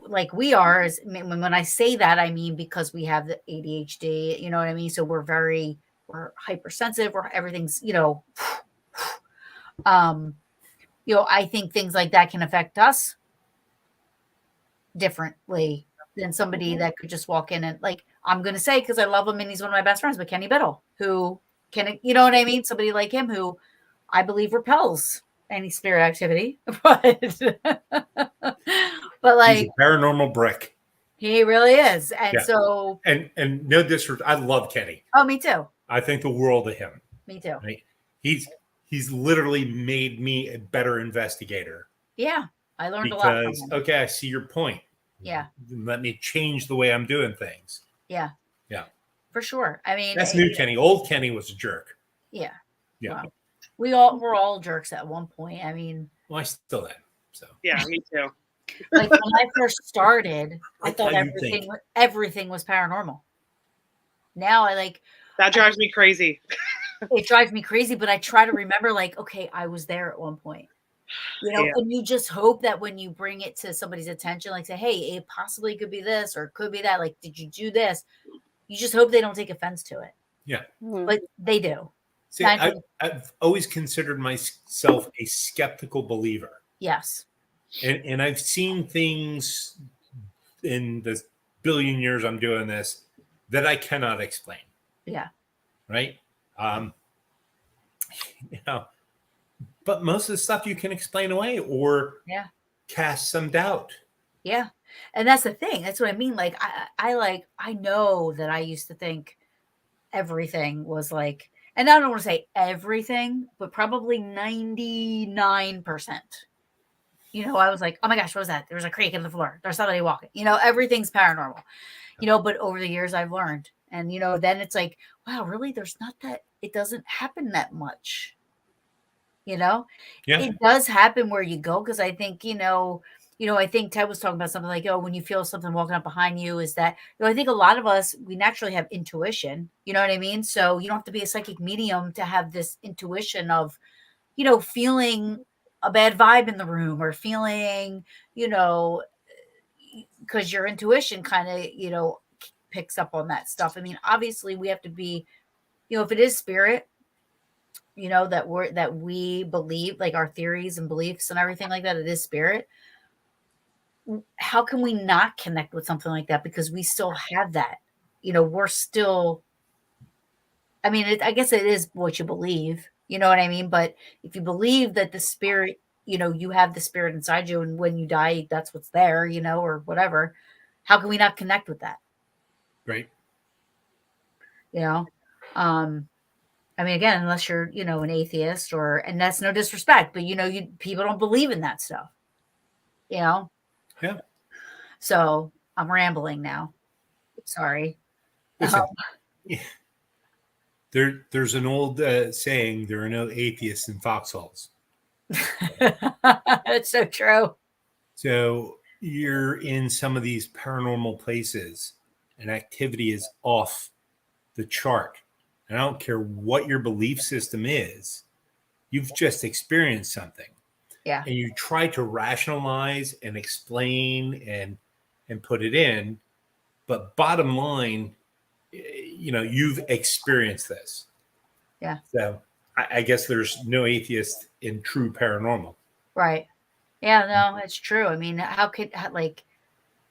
like we are, when I say that, I mean, because we have the ADHD, you know what I mean? So we're hypersensitive, or everything's, I think things like that can affect us differently than somebody that could just walk in and, like, I'm going to say, because I love him and he's one of my best friends, but Kenny Biddle, who you know what I mean? Somebody like him who I believe repels any spirit activity, but like, He's a paranormal brick. he really is. And Yeah. so, And no disrespect, I love Kenny. oh, me too. I think the world of him. Me too. Right? He's literally made me a better investigator. Yeah. I learned a lot from Because, him. okay, I see your point. Yeah. Let me change the way I'm doing things. Yeah. Yeah. For sure. I mean, That's new Kenny. Old Kenny was a jerk. Yeah. Yeah. Wow. We're all jerks at one point. I mean, Well, I still am. So Yeah, me too. like, when I first started, I That's thought how you think. everything was paranormal. Now That drives me crazy. it drives me crazy, but I try to remember, like, okay, I was there at one point. Yeah. And you just hope that when you bring it to somebody's attention, like, say, hey, it possibly could be this, or it could be that, like, did you do this? You just hope they don't take offense to it. Yeah. But they do. See, I've always considered myself a skeptical believer. Yes. And I've seen things in the billion years I'm doing this that I cannot explain. Yeah. Right? But most of the stuff you can explain away or cast some doubt. Yeah. And that's the thing. That's what I mean. Like, I know that I used to think everything was like, and I don't want to say everything, but probably 99%. I was like, oh my gosh, what was that? There was a creak in the floor. There's somebody walking. Everything's paranormal. But over the years I've learned. And, then it's like, wow, really? There's not that, it doesn't happen that much. Yeah. It does happen where you go. Cause I think, I think Ted was talking about something like, when you feel something walking up behind you, is that, I think a lot of us, we naturally have intuition, you know what I mean? So you don't have to be a psychic medium to have this intuition of, feeling a bad vibe in the room, or feeling, because your intuition kind of, picks up on that stuff. I mean, obviously we have to be, if it is spirit, that we believe, like our theories and beliefs and everything like that, it is spirit. How can we not connect with something like that? Because we still have that, we're still, I mean, I guess it is what you believe, you know what I mean? But if you believe that the spirit, you have the spirit inside you, and when you die, that's what's there, or whatever, how can we not connect with that? Right. I mean, again, unless you're, an atheist, and that's no disrespect, but people don't believe in that stuff, Yeah. So I'm rambling now. Sorry. Listen, there's an old saying: there are no atheists in foxholes. That's so true. So you're in some of these paranormal places, and activity is off the chart. And I don't care what your belief system is, you've just experienced something. Yeah. And you try to rationalize and explain and put it in. But bottom line, you've experienced this. Yeah. So I guess there's no atheist in true paranormal. Right. Yeah, no, it's true. I mean,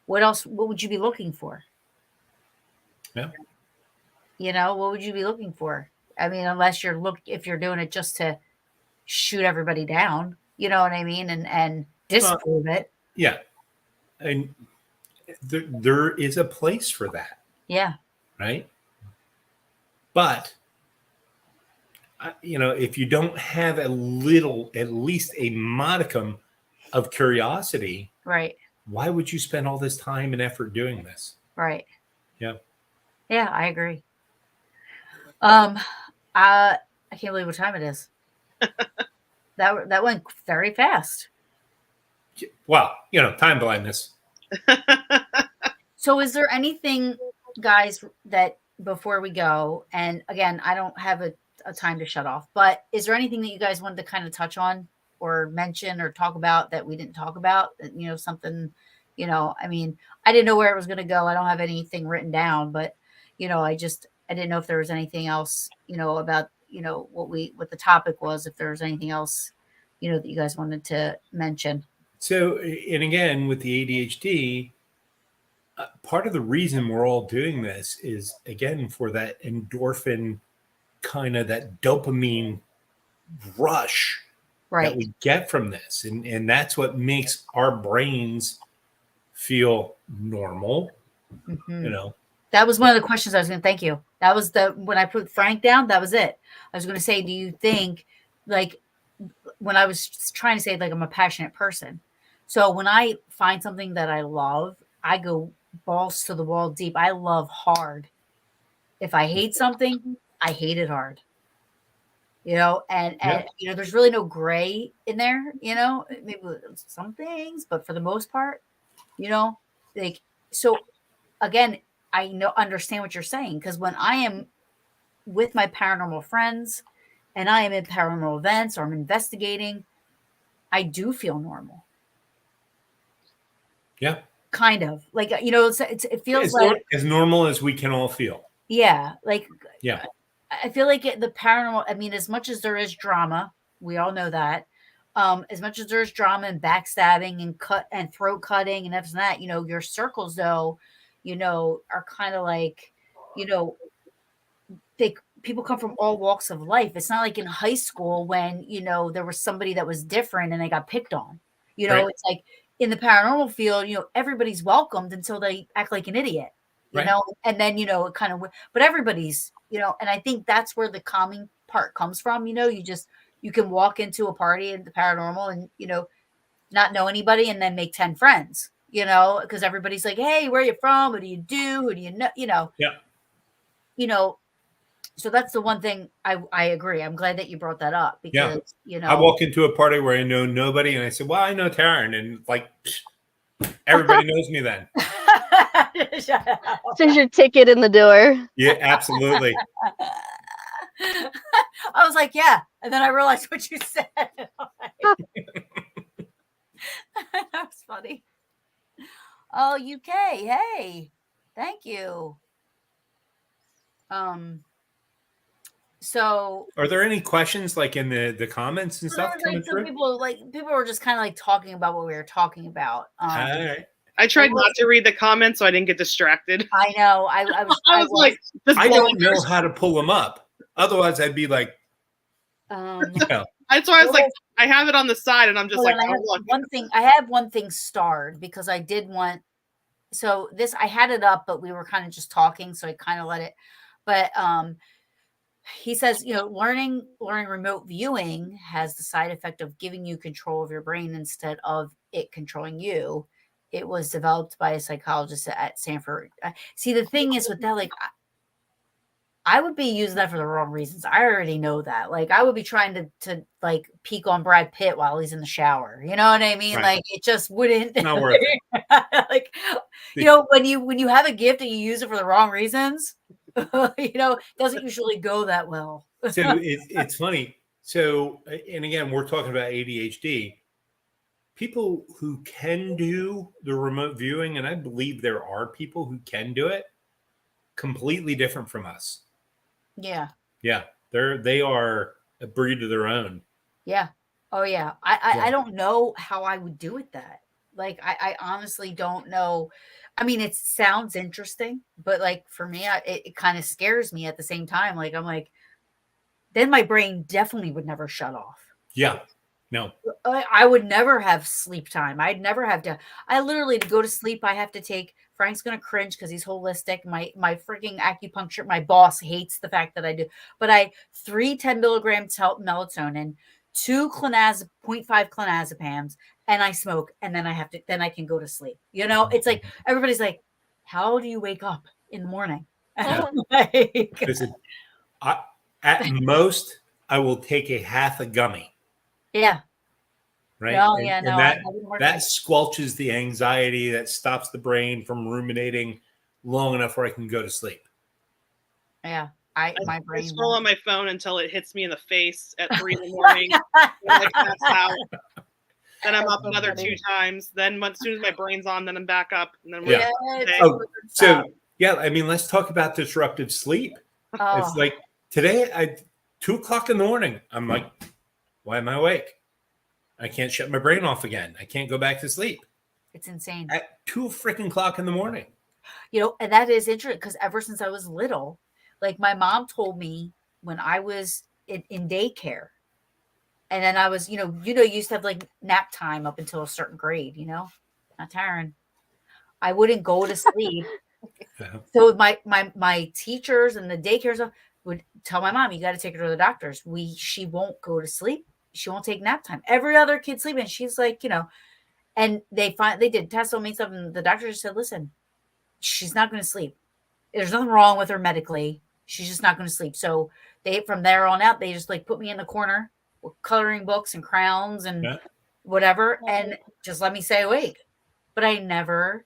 what else, what would you be looking for? Yeah. What would you be looking for? I mean, unless if you're doing it just to shoot everybody down, you know what I mean? And disprove it. Yeah. And there is a place for that. Yeah. Right. But, if you don't have at least a modicum of curiosity, right, why would you spend all this time and effort doing this? Right. Yeah. Yeah, I agree. I can't believe what time it is. That went very fast. Well, time blindness. So is there anything, guys, that before we go, and again, I don't have a time to shut off, but is there anything that you guys wanted to kind of touch on or mention or talk about that we didn't talk about? Something, I mean, I didn't know where it was going to go. I don't have anything written down, but, I didn't know if there was anything else, about, what the topic was, if there was anything else, that you guys wanted to mention. So, and again, with the ADHD, part of the reason we're all doing this is, again, for that endorphin, kind of that dopamine rush that we get from this. And that's what makes our brains feel normal. Mm-hmm. That was one of the questions I was going to, thank you. That was when I put Frank down, that was it. I was going to say, do you think, like, when I was trying to say, like, I'm a passionate person. So when I find something that I love, I go balls to the wall deep. I love hard. If I hate something, I hate it hard. And there's really no gray in there, maybe some things, but for the most part, like, so again, I understand what you're saying, because when I am with my paranormal friends and I am in paranormal events or I'm investigating, I do feel normal. Yeah. Kind of like, it feels like as normal as we can all feel. Yeah. Like, yeah. I feel like the paranormal, I mean, as much as there is drama, we all know that, as much as there's drama and backstabbing and throat cutting and everything that, your circles though, are kind of like, people come from all walks of life. It's not like in high school when, there was somebody that was different and they got picked on, It's like in the paranormal field, everybody's welcomed until they act like an idiot, and then, it kind of, but everybody's, and I think that's where the calming part comes from. You can walk into a party in the paranormal and, not know anybody and then make 10 friends, because everybody's like, hey, where are you from? What do you do? Who do you know? Yeah. So that's the one thing I agree. I'm glad that you brought that up because, I walk into a party where I know nobody and I say, well, I know Taryn, and like everybody knows me then. There's your ticket in the door. Yeah, absolutely. I was like, yeah. And then I realized what you said. That was funny. Oh, UK. Hey, thank you. So Are there any questions like in the comments and so there stuff was coming like some through? people were just kind of like talking about what we were talking about. All right. I tried not to read the comments so I didn't get distracted. I know. I was. I was like, this I don't know blinders. how to pull them up. Otherwise, I'd be like, you know, That's why I was like, I have it on the side, and I'm just Well, like, I have oh, look. one thing. I have one thing starred because I did want. So this, I had it up, but we were kind of just talking, so I kind of let it. But he says, learning remote viewing has the side effect of giving you control of your brain instead of it controlling you. It was developed by a psychologist at Stanford. See, the thing is with that, like, I would be using that for the wrong reasons. I already know that. Like, I would be trying to like peek on Brad Pitt while he's in the shower. You know what I mean? Right. Like, it just wouldn't. not worth it. Like, when you have a gift and you use it for the wrong reasons, it doesn't usually go that well. So it's funny. So, and again, we're talking about ADHD. People who can do the remote viewing, and I believe there are people who can do it, completely different from us. Yeah. Yeah, they are a breed of their own. Yeah. Oh yeah. I don't know how I would do it that. Like, I honestly don't know. I mean, it sounds interesting, but like for me, it kind of scares me at the same time. Like, I'm like, then my brain definitely would never shut off. Yeah. No. I would never have sleep time. I'd never have to. I literally, to go to sleep, I have to take. Frank's gonna cringe because he's holistic. My freaking acupuncture. My boss hates the fact that I do. But 3 10 milligram melatonin, 2 0.5 clonazepams, and I smoke, and then then I can go to sleep. It's like everybody's like, "How do you wake up in the morning?" Like, Listen, at most, I will take a half a gummy. yeah. Right. No, and, yeah, and no, that squelches the anxiety, that stops the brain from ruminating long enough where I can go to sleep. Yeah. I brain scroll on my phone until it hits me in the face at 3 in the morning. And I pass out. Then I'm up another 2 times. Then as soon as my brain's on, then I'm back up. And then I mean, let's talk about disruptive sleep. Oh. It's like today, 2 o'clock in the morning, I'm like, why am I awake? I can't shut my brain off again. I can't go back to sleep. It's insane. At 2 freaking o'clock in the morning. And that is interesting because ever since I was little, like my mom told me when I was in daycare, and then I was, you used to have like nap time up until a certain grade, not Taryn. I wouldn't go to sleep. So my teachers and the daycares would tell my mom, you got to take her to the doctors. She won't go to sleep. She won't take nap time. Every other kid's sleeping. She's like, and they did tests on me and stuff. And the doctor just said, listen, she's not going to sleep. There's nothing wrong with her medically. She's just not going to sleep. So from there on out, they just like put me in the corner with coloring books and crowns and whatever. And just let me stay awake. But I never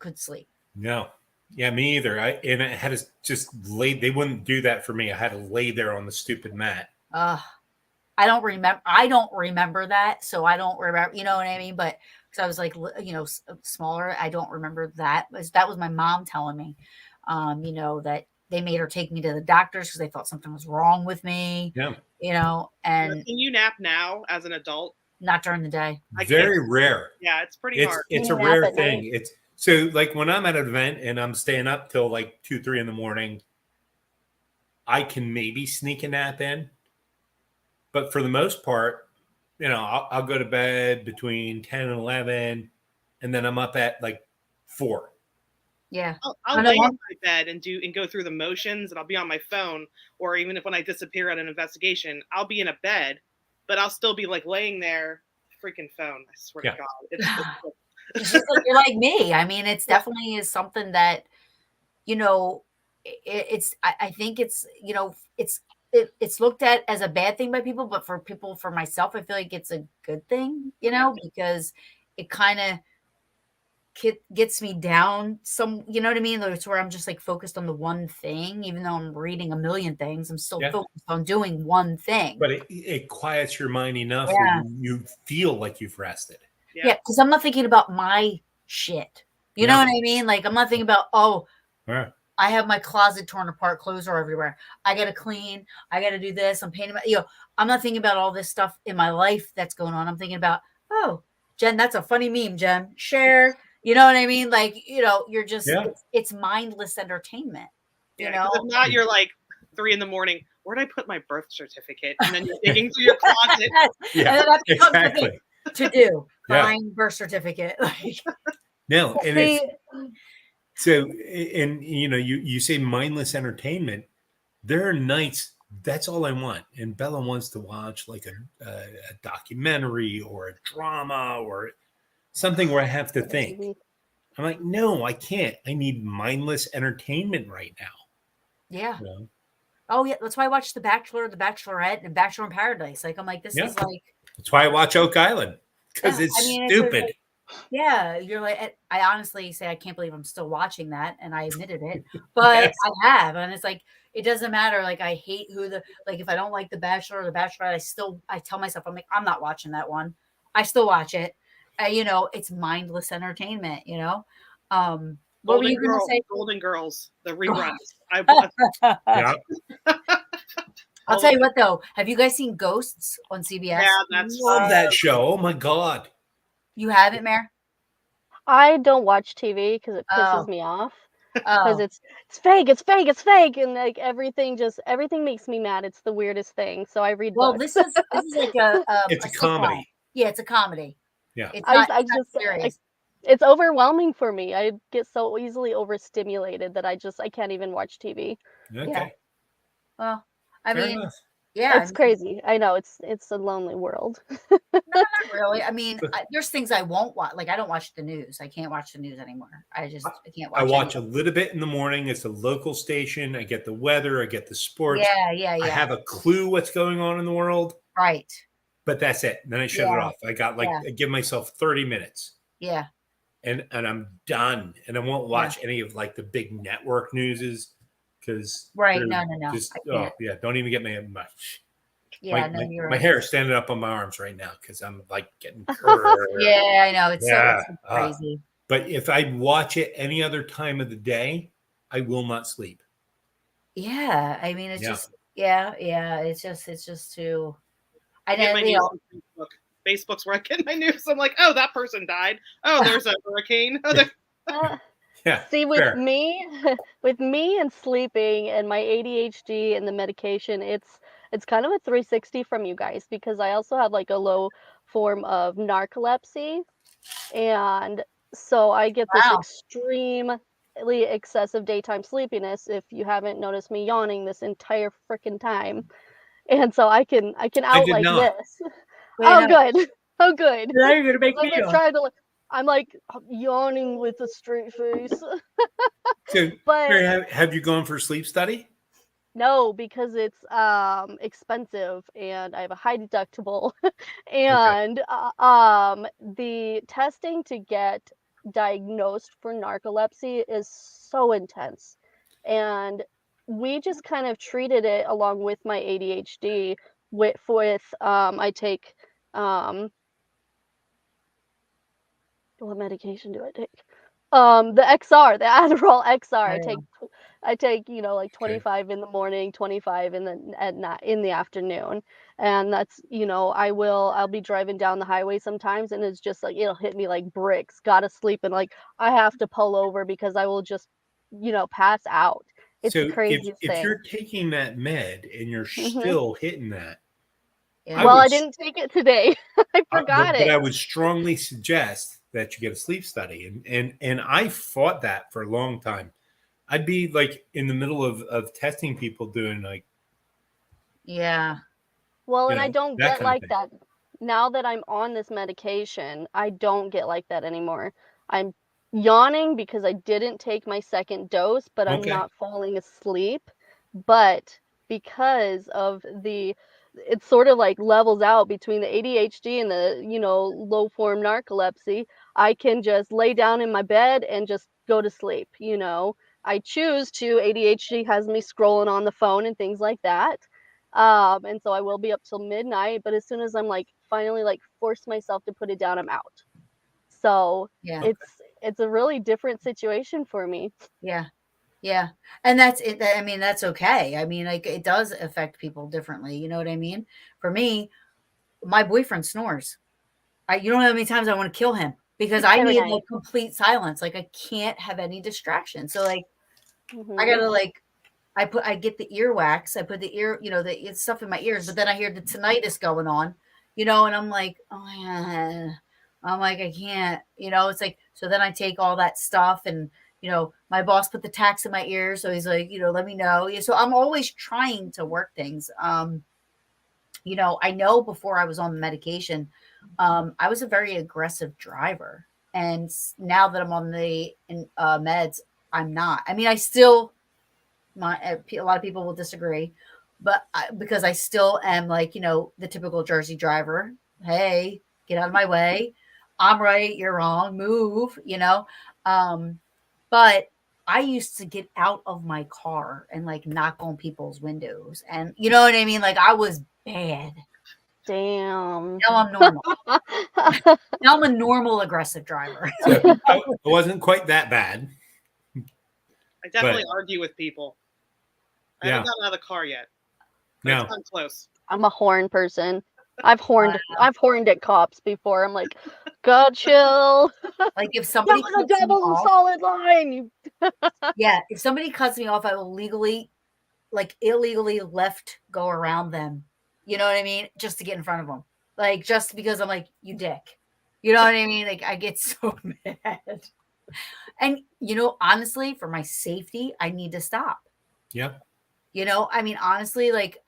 could sleep. No. Yeah, me either. I had to just lay. They wouldn't do that for me. I had to lay there on the stupid mat. I don't remember that. So I don't remember, you know what I mean? But because I was like, smaller, I don't remember that. That was my mom telling me, that they made her take me to the doctors because they thought something was wrong with me. Yeah. And can you nap now as an adult? Not during the day. Very rare. Yeah, it's pretty hard. It's a rare thing. It's so like when I'm at an event and I'm staying up till like 2, 3 in the morning, I can maybe sneak a nap in. But for the most part, I'll go to bed between 10 and 11, and then I'm up at like 4. Yeah. I'll lay in my bed and go through the motions, and I'll be on my phone, or even if when I disappear at an investigation, I'll be in a bed, but I'll still be like laying there, freaking phone. I swear to God. It's just like, you're like me. I mean, it's definitely is something that, I think it's, it's looked at as a bad thing by people, but for myself, I feel like it's a good thing, because it kind of gets me down some, you know what I mean? It's where I'm just like focused on the one thing, even though I'm reading a million things, I'm still focused on doing one thing. But it quiets your mind enough where you feel like you've rested. Yeah, because I'm not thinking about my shit. You know what I mean? Like, I'm not thinking about, oh, Yeah. I have my closet torn apart, clothes are everywhere. I got to clean. I got to do this. I'm painting my, I'm not thinking about all this stuff in my life that's going on. I'm thinking about, oh, Jen, that's a funny meme, Jen. Share. You know what I mean? Like, you're just, it's mindless entertainment. If not, you're like 3 a.m. Where'd I put my birth certificate? And then you're digging through your closet. Yeah, and then that becomes the thing to do. Find birth certificate. No, and it's so, and you say mindless entertainment. There are nights that's all I want, and Bella wants to watch like a documentary or a drama or something where I have to think. I'm like, no, I can't. I need mindless entertainment right now. Yeah. Oh yeah, that's why I watch The Bachelor, The Bachelorette, and Bachelor in Paradise. Like, I'm like, this is like. That's why I watch Oak Island, because it's stupid. You're like, I honestly say I can't believe I'm still watching that, and I admitted it, but I have, and it's like, it doesn't matter. Like, I hate if I don't like The Bachelor or The Bachelorette, I tell myself, I'm like, I'm not watching that one. I still watch it. It's mindless entertainment. What were you going to say? Golden Girls, the reruns. I'll tell you what, though. Have you guys seen Ghosts on CBS? Yeah, love that show. Oh my god. You haven't, Mare? I don't watch TV because it pisses me off. Because it's fake, and like everything makes me mad. It's the weirdest thing. So I read books. This is like it's a comedy. Yeah, it's a comedy. Yeah, it's not serious. It's overwhelming for me. I get so easily overstimulated that I can't even watch TV. Okay. Yeah. Well, I Fair mean, enough. yeah, it's crazy. I know it's a lonely world. No, not really. I mean, there's things I won't watch. Like, I don't watch the news. I can't watch the news anymore. I can't watch. I watch a little bit in the morning. It's a local station. I get the weather. I get the sports. Yeah. I have a clue what's going on in the world. Right. But that's it. Then I shut it off. I got I give myself 30 minutes. Yeah. And I'm done. And I won't watch any of like the big network newses because No. Just, don't even get me much. Yeah, my hair is standing up on my arms right now because I'm like getting yeah, I know. It's so crazy. But if I watch it any other time of the day, I will not sleep. Yeah. I mean, it's just it's just too. I know. Facebook's where I get my news. I'm like, oh, that person died. Oh, there's a hurricane. Oh, yeah. See, with me and sleeping and my ADHD and the medication, it's kind of a 360 from you guys because I also have like a low form of narcolepsy, and so I get this extremely excessive daytime sleepiness. If you haven't noticed me yawning this entire freaking time, and so I can out like this. Good. Oh, good. Now you're gonna make me yawn. I'm like yawning with a straight face. So, but have you gone for sleep study? No, because it's expensive and I have a high deductible. And the testing to get diagnosed for narcolepsy is so intense. And we just kind of treated it along with my ADHD with I take what medication do I take? The XR, the Adderall XR. I take like 25 in the morning, 25 in the afternoon, and that's I'll be driving down the highway sometimes, and it's just like it'll hit me like bricks. Gotta sleep, and like I have to pull over because I will just pass out. It's the craziest thing. If you're taking that med and you're still hitting that. Yeah. I didn't take it today. I forgot it. But I would strongly suggest that you get a sleep study. And I fought that for a long time. I'd be like in the middle of testing people doing like. Yeah. Well, and I don't get like that. Now that I'm on this medication, I don't get like that anymore. I'm yawning because I didn't take my second dose, but I'm not falling asleep. But because of it sort of like levels out between the ADHD and the, low form narcolepsy. I can just lay down in my bed and just go to sleep. I choose to. ADHD has me scrolling on the phone and things like that. And so I will be up till midnight, but as soon as I'm like finally like force myself to put it down, I'm out. So it's a really different situation for me. Yeah. Yeah. And that's it. I mean, that's okay. I mean, like it does affect people differently. You know what I mean? For me, my boyfriend snores. You don't know how many times I want to kill him because I Every need night. like complete silence. Like I can't have any distraction. So like I Mhm. gotta like I get the earwax. I put the ear, the stuff in my ears, but then I hear the tinnitus going on, and I'm like, oh yeah. I'm like, I can't, it's like, so then I take all that stuff and, my boss put the tax in my ear. So he's like, let me know. Yeah, so I'm always trying to work things. I know before I was on the medication, I was a very aggressive driver. And now that I'm on the meds, I'm not. I mean, I still, a lot of people will disagree, but because I still am like, the typical Jersey driver. Hey, get out of my way. I'm right. You're wrong. Move, but I used to get out of my car and like knock on people's windows. And you know what I mean? Like I was bad. Damn. Now I'm normal. Now I'm a normal aggressive driver. So I wasn't quite that bad. I definitely argue with people. I haven't gotten out of the car yet. No. It's close. I'm a horn person. I've horned at cops before. I'm like, go chill. Like if somebody That was a double solid line. Yeah, if somebody cuts me off, I will illegally go around them. You know what I mean? Just to get in front of them. Like just because I'm like, you dick. You know what I mean? Like I get so mad. And honestly, for my safety, I need to stop. Yeah. I mean, honestly, like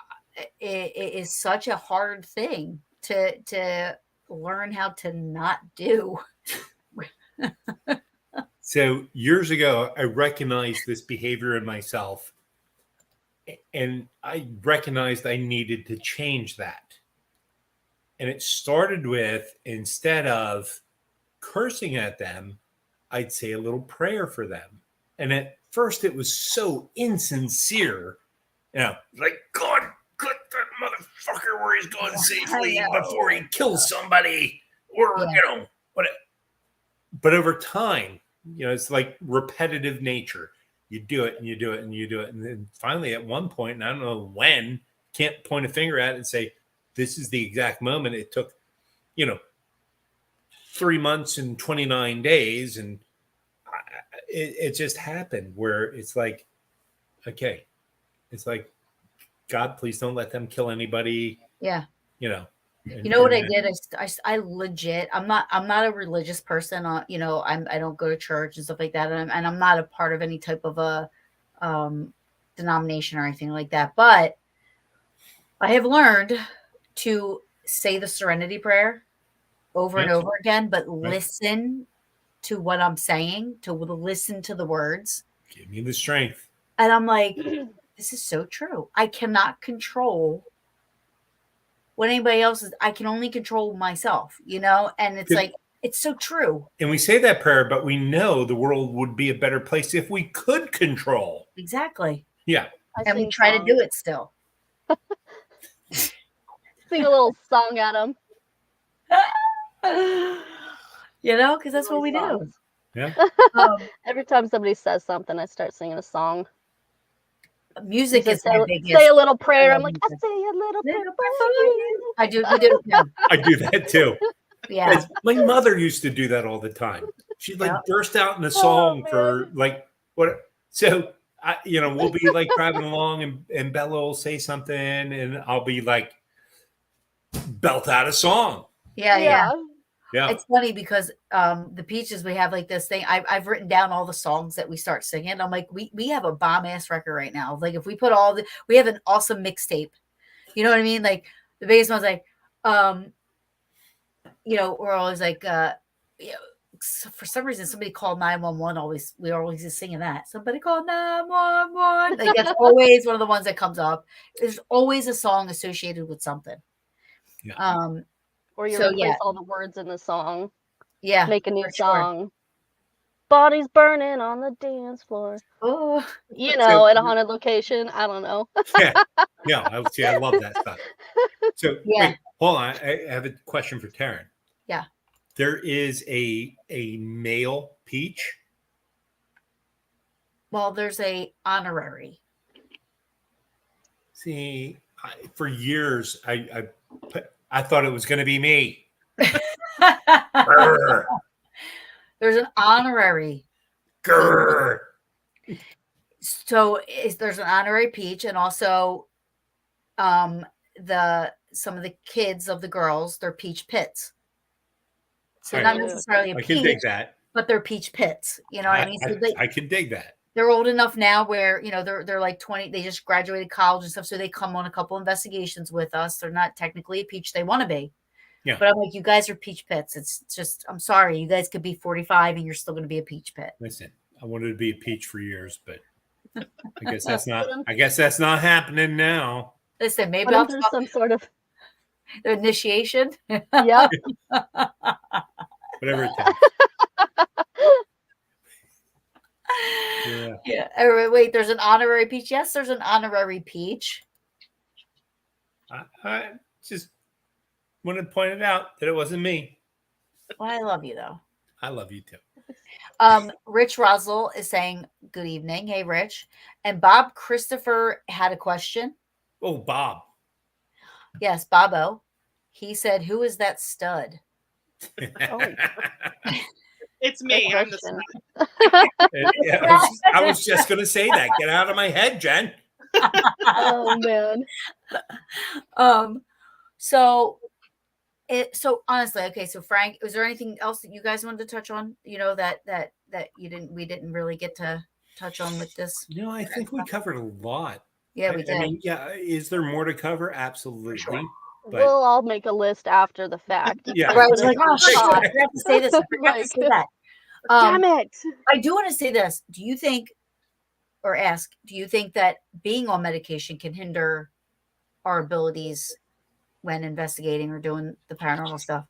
it is such a hard thing to learn how to not do. So years ago, I recognized this behavior in myself, and I recognized I needed to change that. And it started with, instead of cursing at them, I'd say a little prayer for them. And at first it was so insincere, like, God, cut that motherfucker where he's going safely before he kills somebody, or, whatever. But over time, it's like repetitive nature. You do it and you do it and you do it. And then finally at one point, and I don't know when, can't point a finger at it and say, this is the exact moment. It took, 3 months and 29 days. And it just happened where it's like, okay, it's like, God, please don't let them kill anybody. Yeah. And, you know what I did? I legit, I'm not a religious person. I don't go to church and stuff like that. And I'm not a part of any type of a denomination or anything like that. But I have learned to say the serenity prayer over and over again, but listen to what I'm saying, to listen to the words. Give me the strength. And I'm like, this is so true. I cannot control what anybody else is. I can only control myself, and it's like, it's so true. And we say that prayer, but we know the world would be a better place if we could control. Exactly. Yeah. And we try to do it still. Sing a little song at them. Because that's what we do. Yeah. Every time somebody says something, I start singing a song. Music is my biggest. Say a little prayer. I'm like, I say a little prayer for you. I do. We do. Yeah. I do that too. Yeah. My mother used to do that all the time. She'd burst out in a song for like what. So we'll be like driving along and Bella will say something and I'll be like belt out a song. Yeah. Yeah. It's funny because the Peaches, we have like this thing. I've written down all the songs that we start singing. I'm like, we have a bomb ass record right now. Like if we put we have an awesome mixtape. You know what I mean? Like the biggest one's like, we're always like, for some reason somebody called 911. We're always just singing that. Somebody called 911. Like that's always one of the ones that comes up. There's always a song associated with something. Yeah. Or you replace all the words in the song. Yeah. Make a new song. Sure. Bodies burning on the dance floor. Oh. At a haunted location. I don't know. Yeah. I love that stuff. So wait, hold on. I have a question for Taryn. Yeah. There is a male peach? Well, there's a honorary. See, for years, I thought it was going to be me. Grr, There's an honorary. grr. So there's an honorary peach, and also some of the kids of the girls, they're peach pits. So All not right. necessarily a I can peach, dig that. but they're peach pits. You know what I mean? So I can dig that. they're old enough now where, you know, they're like 20, they just graduated college and stuff. So they come on a couple investigations with us. They're not technically a peach, they want to be. Yeah. But I'm like, you guys are peach pits. It's just, I'm sorry, you guys could be 45 and you're still going to be a peach pit. Listen, I wanted to be a peach for years, but I guess that's not happening now. Listen, maybe What I'll if there's some sort of initiation. yep. Whatever it takes. Yeah. Yeah. Wait, there's an honorary peach. Yes, there's an honorary peach. I just wanted to point it out that it wasn't me. Well, I love you though. I love you too. Rich Russell is saying good evening. Hey, Rich. And Bob Christopher had a question. Oh, Bob. Yes, Bobo. He said, "Who is that stud?" Oh. It's me. Good I'm the question. Yeah, I was just going to say that. Get out of my head, Jen. Oh man. So honestly, okay. So Frank, was there anything else that you guys wanted to touch on? You know, that we didn't really get to touch on with this. No, I think we covered a lot. Yeah, we did. I mean, yeah. Is there more to cover? Absolutely. But We'll all make a list after the fact. Yeah. Right, I was like, oh shit, I Right. forgot to say this. I forgot to say that. Damn it. I do want to say this. Do you think that being on medication can hinder our abilities when investigating or doing the paranormal stuff?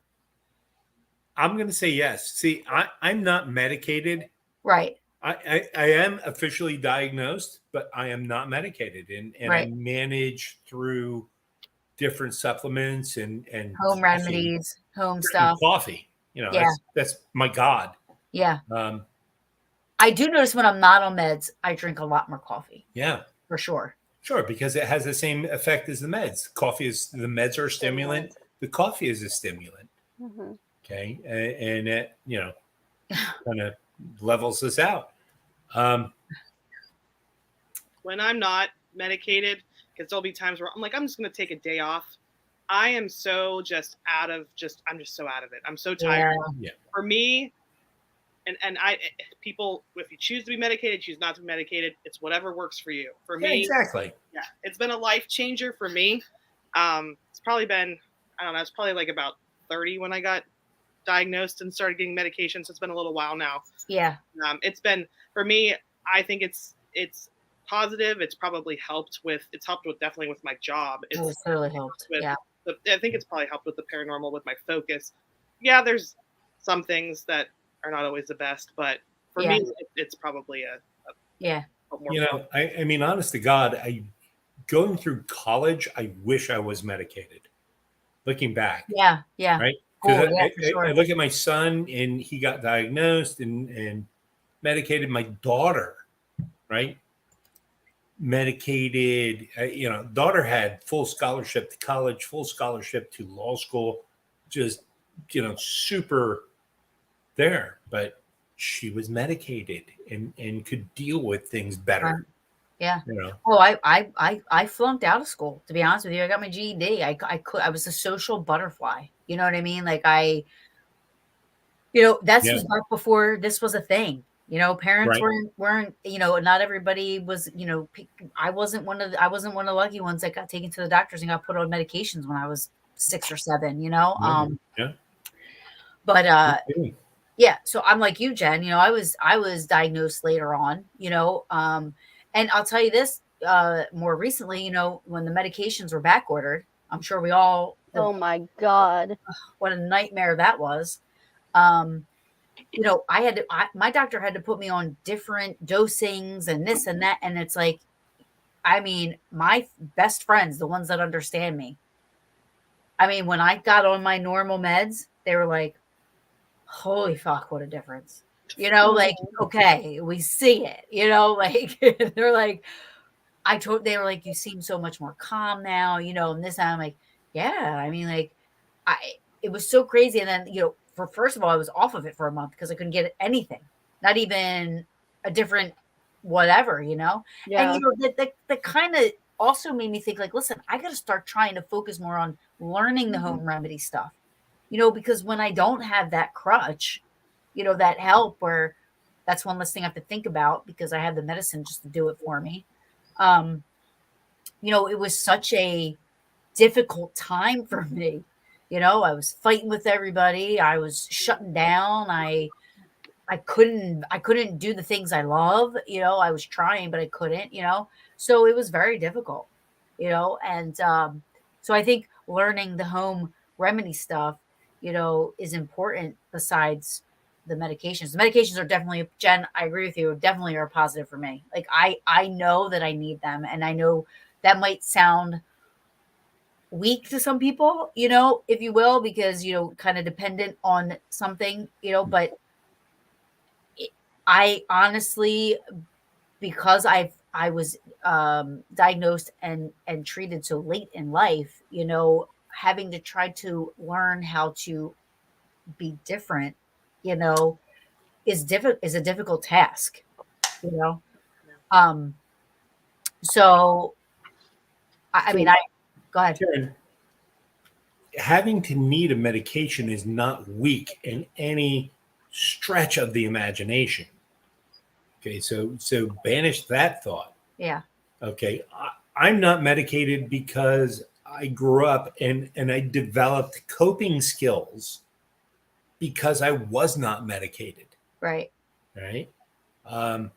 I'm going to say yes. See, I'm not medicated. Right. I am officially diagnosed, but I am not medicated, and Right. I manage through different supplements and Home remedies, home stuff. coffee. You know, Yeah. that's my god. Yeah. Um, I do notice when I'm not on meds, I drink a lot more coffee yeah, for sure. sure, because it has the same effect as the meds. The meds are a stimulant. The coffee is a stimulant. Mhm. Okay, and it kind of levels us out. When I'm not medicated, because there'll be times where I'm like, I'm just going to take a day off. I am so I'm just so out of it. I'm so tired. Yeah. For me, and people, if you choose to be medicated, choose not to be medicated, it's whatever works for you. For me, Exactly. yeah, it's been a life changer for me. It's probably been, I don't know, it's probably like about 30 when I got diagnosed and started getting medication. So it's been a little while now. Yeah. It's been, for me, I think it's positive. It's helped with definitely with my job. It's totally helped. Yeah. I think it's probably helped with the paranormal, with my focus. Yeah, there's some things that are not always the best, but for me, it's probably a more. I mean, honest to God, going through college, I wish I was medicated. Looking back. Yeah. Yeah. Right. Cool. Because Yeah, sure. I look at my son, and he got diagnosed and medicated. My daughter, right? Medicated. Daughter had full scholarship to college, full scholarship to law school, just super there, but she was medicated and could deal with things better. Yeah. Oh, I flunked out of school, to be honest with you. I got my GED. I was a social butterfly. You know what I mean? Like was back before this was a thing. Parents weren't, not everybody was, I wasn't one of the lucky ones that got taken to the doctors and got put on medications when I was 6 or 7, But yeah, so I'm like you, Jen. I was diagnosed later on, and I'll tell you this, more recently, when the medications were back ordered, I'm sure we all. Oh my God. What a nightmare that was. My doctor had to put me on different dosings and this and that. And it's like, I mean, my best friends, the ones that understand me. I mean, when I got on my normal meds, they were like, holy fuck, what a difference. like, okay, we see it, like, they're like, they were like, you seem so much more calm now, and this, and I'm like, yeah, I mean, like, I, it was so crazy. And then, for first of all, I was off of it for a month because I couldn't get anything, not even a different whatever, and, Yeah. that kind of also made me think like, listen, I got to start trying to focus more on learning the home remedy stuff, because when I don't have that crutch, that help where that's one less thing I have to think about because I have the medicine just to do it for me. Um, it was such a difficult time for me. I was fighting with everybody. I was shutting down. I couldn't do the things I love. I was trying, but I couldn't, so it was very difficult, and so I think learning the home remedy stuff, is important besides the medications. The medications are definitely, Jen, I agree with you, definitely are positive for me. Like I know that I need them, and I know that might sound weak to some people, if you will, because, kind of dependent on something, but I honestly, because I was diagnosed and treated so late in life, having to try to learn how to be different, is a difficult task, you know. Um, so I mean, So, go ahead. Karen, having to need a medication is not weak in any stretch of the imagination. Okay, so banish that thought. Yeah, Okay, I'm not medicated because I grew up and I developed coping skills because I was not medicated. right. Right, um,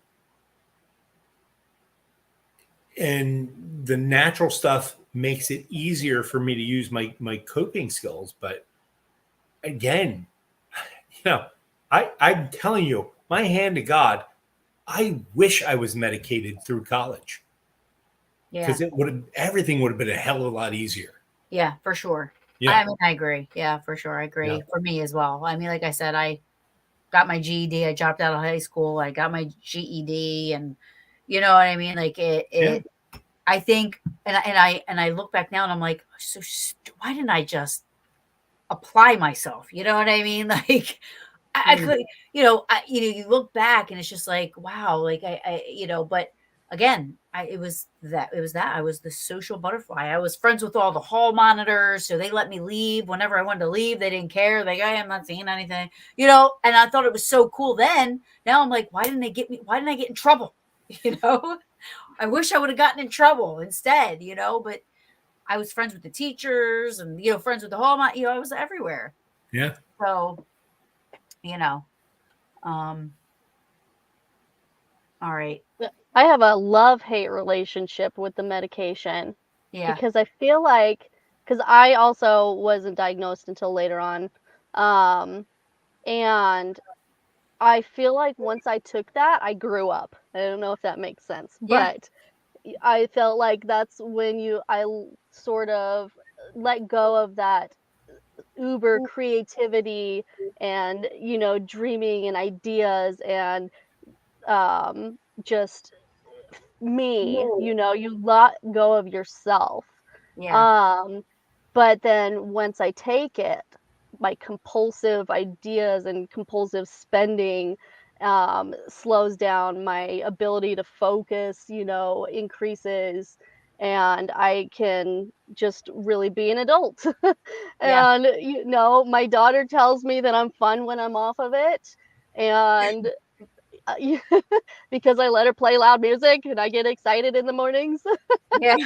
and the natural stuff makes it easier for me to use my coping skills. But again, you know, I'm telling you, my hand to God, I wish I was medicated through college Yeah, because everything would have been a hell of a lot easier. yeah, for sure. Yeah, I mean, I agree. Yeah, for sure. I yeah, agree. For me as well. I mean, like I said, I got my GED. I dropped out of high school. I got my GED, and you know what I mean. Like it, yeah. it. I think, and I look back now, and I'm like, so why didn't I just apply myself? You know what I mean? Like I Mm. could, you look back, and it's just like, wow, like but again, it was that I was the social butterfly. I was friends with all the hall monitors, so they let me leave whenever I wanted to leave. They didn't care. Like, I am not seeing anything, and I thought it was so cool then. Now I'm like, why didn't they get me? Why didn't I get in trouble? You know, I wish I would have gotten in trouble instead, but I was friends with the teachers and, friends with the hall, I was everywhere. Yeah. So, you know, um, all right. I have a love-hate relationship with the medication Yeah. because I feel like, because I also wasn't diagnosed until later on, um, and I feel like once I took that, I grew up. I don't know if that makes sense, Yeah. but I felt like that's when sort of let go of that uber creativity and, dreaming and ideas and just me, you let go of yourself. Yeah. Um, but then once I take it, my compulsive ideas and compulsive spending slows down, my ability to focus, increases, and I can just really be an adult. Yeah. And, my daughter tells me that I'm fun when I'm off of it. And yeah, because I let her play loud music and I get excited in the mornings. Yeah.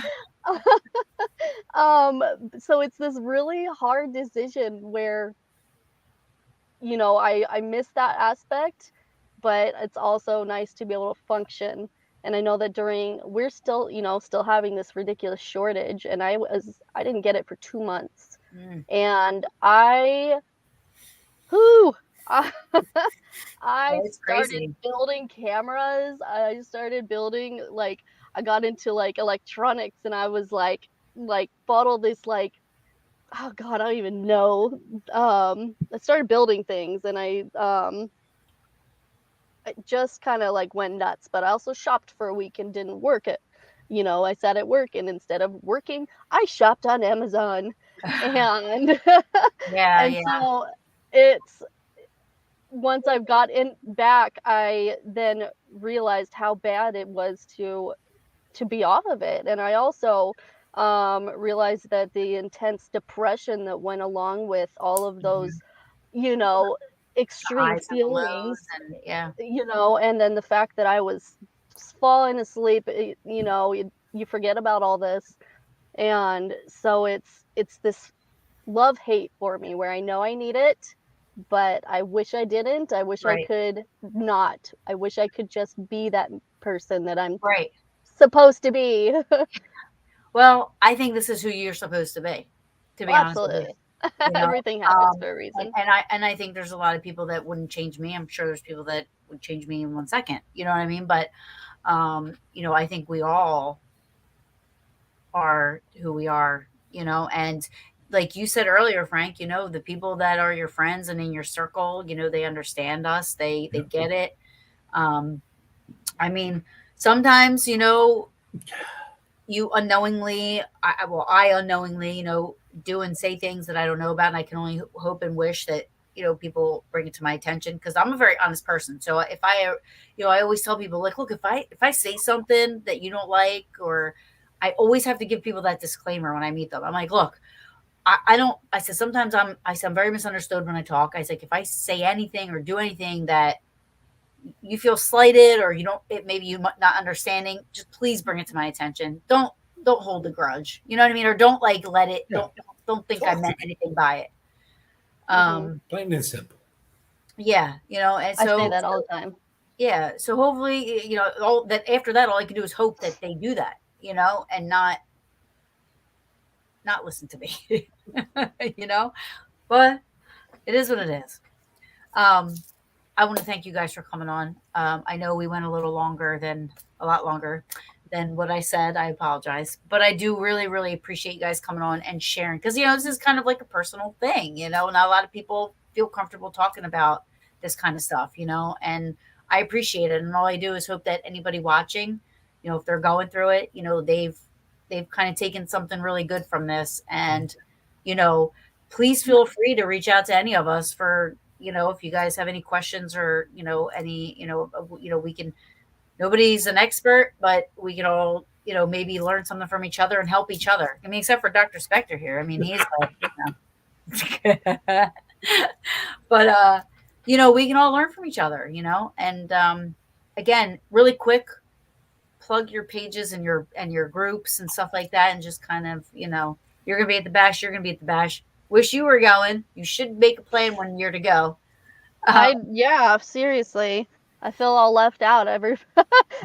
Um, so it's this really hard decision where, I miss that aspect, but it's also nice to be able to function. And I know that we're still, still having this ridiculous shortage, and I didn't get it for 2 months. Mm. And whew, I, I Oh, it's started crazy. building cameras. I started building I got into electronics, and I was bought all this oh god, I don't even know. I started building things, and just kind of like went nuts, but I also shopped for a week and didn't work it. I sat at work, and instead of working, I shopped on Amazon. And Yeah, and yeah, so it's once I've got in back, I then realized how bad it was to be off of it. And I also realized that the intense depression that went along with all of mhm. those, you know, The extreme highs and the lows, feelings, and yeah, and then the fact that I was falling asleep, you forget about all this. And so it's this love hate for me where I know I need it, but I wish I didn't. I wish I right, could not. I wish I could just be that person that I'm right. supposed to be. Well, I think this is who you're supposed to be Well, honest with you. absolutely. You know, Everything happens for a reason. and I think there's a lot of people that wouldn't change me. I'm sure there's people that would change me in 1 second. You know what I mean? But I think we all are who we are. And like you said earlier, Frank, the people that are your friends and in your circle, they understand us. They get it. Um, I mean, sometimes, you unknowingly, I unknowingly, do and say things that I don't know about, and I can only hope and wish that people bring it to my attention, because I'm a very honest person. So if I always tell people, like, look, if I say something that you don't like, or I always have to give people that disclaimer when I meet them. I'm like, look, I don't. I said sometimes I'm very misunderstood when I talk. I said, if I say anything or do anything that you feel slighted, or maybe you not understanding, just please bring it to my attention. Don't hold a grudge. You know what I mean? Or don't like let it. Yeah. Don't think I Talk to meant me. anything by it. Mhm. Plain and simple. Yeah, and I say so that all the time. yeah, so hopefully, all that after that, all I can do is hope that they do that, and not listen to me, you know. But it is what it is. Um, I want to thank you guys for coming on. I know we went a lot longer than what I said. I apologize, but I do really, really appreciate you guys coming on and sharing, because this is kind of like a personal thing. Not a lot of people feel comfortable talking about this kind of stuff, and I appreciate it. And all I do is hope that anybody watching, if they're going through it, they've kind of taken something really good from this. And you know, please feel free to reach out to any of us for, if you guys have any questions, or any, we can, nobody's an expert, but we can all, maybe learn something from each other and help each other. I mean, except for Dr. Spectre here. I mean, he's like, but we can all learn from each other, and again, really quick, plug your pages and your groups and stuff like that, and just kind of, you're gonna be at the bash, you're gonna be at the bash. Wish you were going. You should make a plan one year to go. Yeah, seriously. I feel all left out. You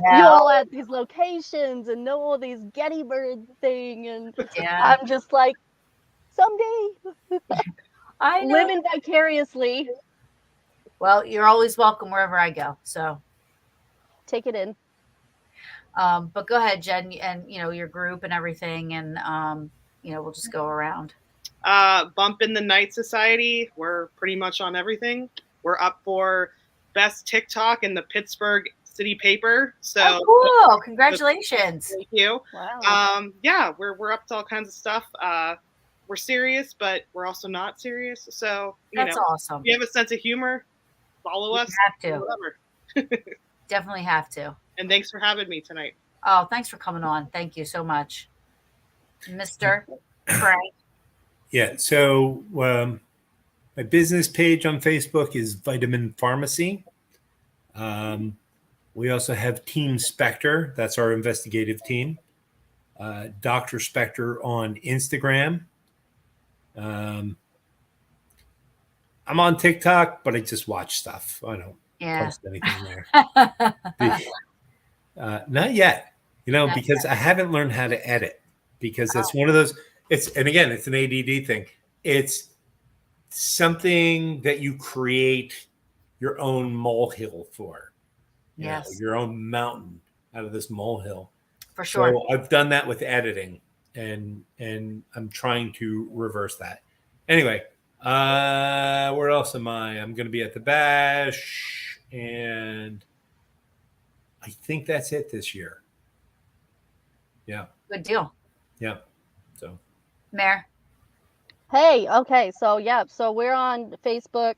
Yeah, all at these locations and know all these Gettysburg thing, and yeah, I'm just like, someday, I know. living vicariously. Well, you're always welcome wherever I go. So, Take it in. but go ahead, Jen, and your group and everything, and we'll just go around. Bump in the Night Society. We're pretty much on everything. We're up for best TikTok in the Pittsburgh City paper. So cool! Congratulations. Thank you. Wow. Yeah, we're up to all kinds of stuff. We're serious, but we're also not serious. So That's awesome. if you have a sense of humor, follow us. Have to. Whatever. Definitely have to. And thanks for having me tonight. Oh, thanks for coming on. Thank you so much, Mr. Frank. Yeah. So my business page on Facebook is Vitamin Pharmacy. We also have Team Spectre. That's our investigative team. Dr. Spectre on Instagram. I'm on TikTok, but I just watch stuff. I don't post anything there. Not yet, because I haven't learned how to edit, because it's one of those, and again, it's an ADD thing. It's something that you create your own molehill for, your own mountain out of this molehill. For sure. So I've done that with editing, and I'm trying to reverse that. Anyway, where else am I? I'm going to be at the bash, and I think that's it this year. Yeah. Good deal. Yeah. So, Mare. Hey, okay, so yeah, so we're on Facebook,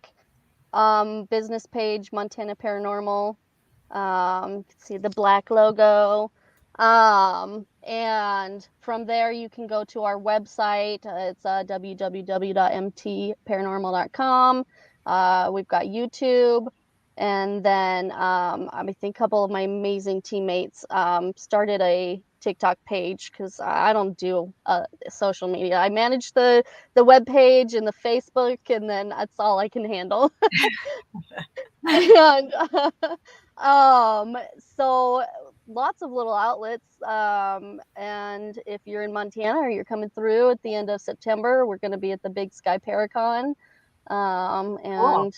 business page, Montana Paranormal. You can see the black logo. And from there you can go to our website. It's www.mtparanormal.com. We've got YouTube. And then I think a couple of my amazing teammates started a TikTok page because I don't do social media. I manage the web page and the Facebook, and then that's all I can handle. And so lots of little outlets. And if you're in Montana or you're coming through at the end of September, we're going to be at the Big Sky Paracon. And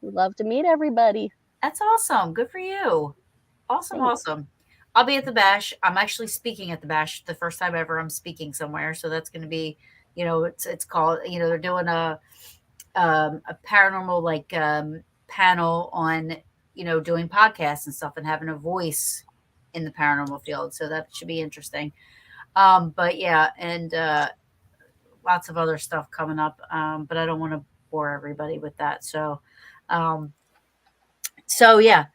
we'd love to meet everybody. That's awesome. Good for you. Awesome. Thanks. Awesome. I'll be at the bash. I'm actually speaking at the bash the first time ever I'm speaking somewhere. So that's going to be, it's called, they're doing a paranormal panel on, doing podcasts and stuff and having a voice in the paranormal field. So that should be interesting. But yeah, and lots of other stuff coming up. But I don't want to bore everybody with that. So yeah,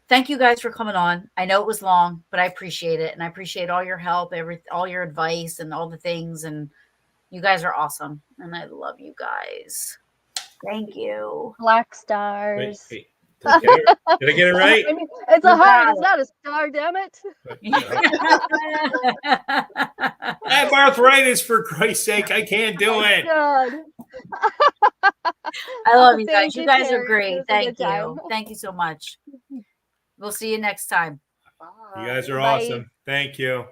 thank you guys for coming on. I know it was long, but I appreciate it. And I appreciate all your help, all your advice and all the things. And you guys are awesome. And I love you guys. Thank you. Black stars. wait. Did I get it right? I mean, it's a heart. It's not a star, damn it. I have arthritis, for Christ's sake. I can't do it. God. I love you guys. Thank You you, guys are Terry. It great. was a Thank good time. you. Thank you so much. We'll see you next time. You guys are Bye. awesome. Thank you.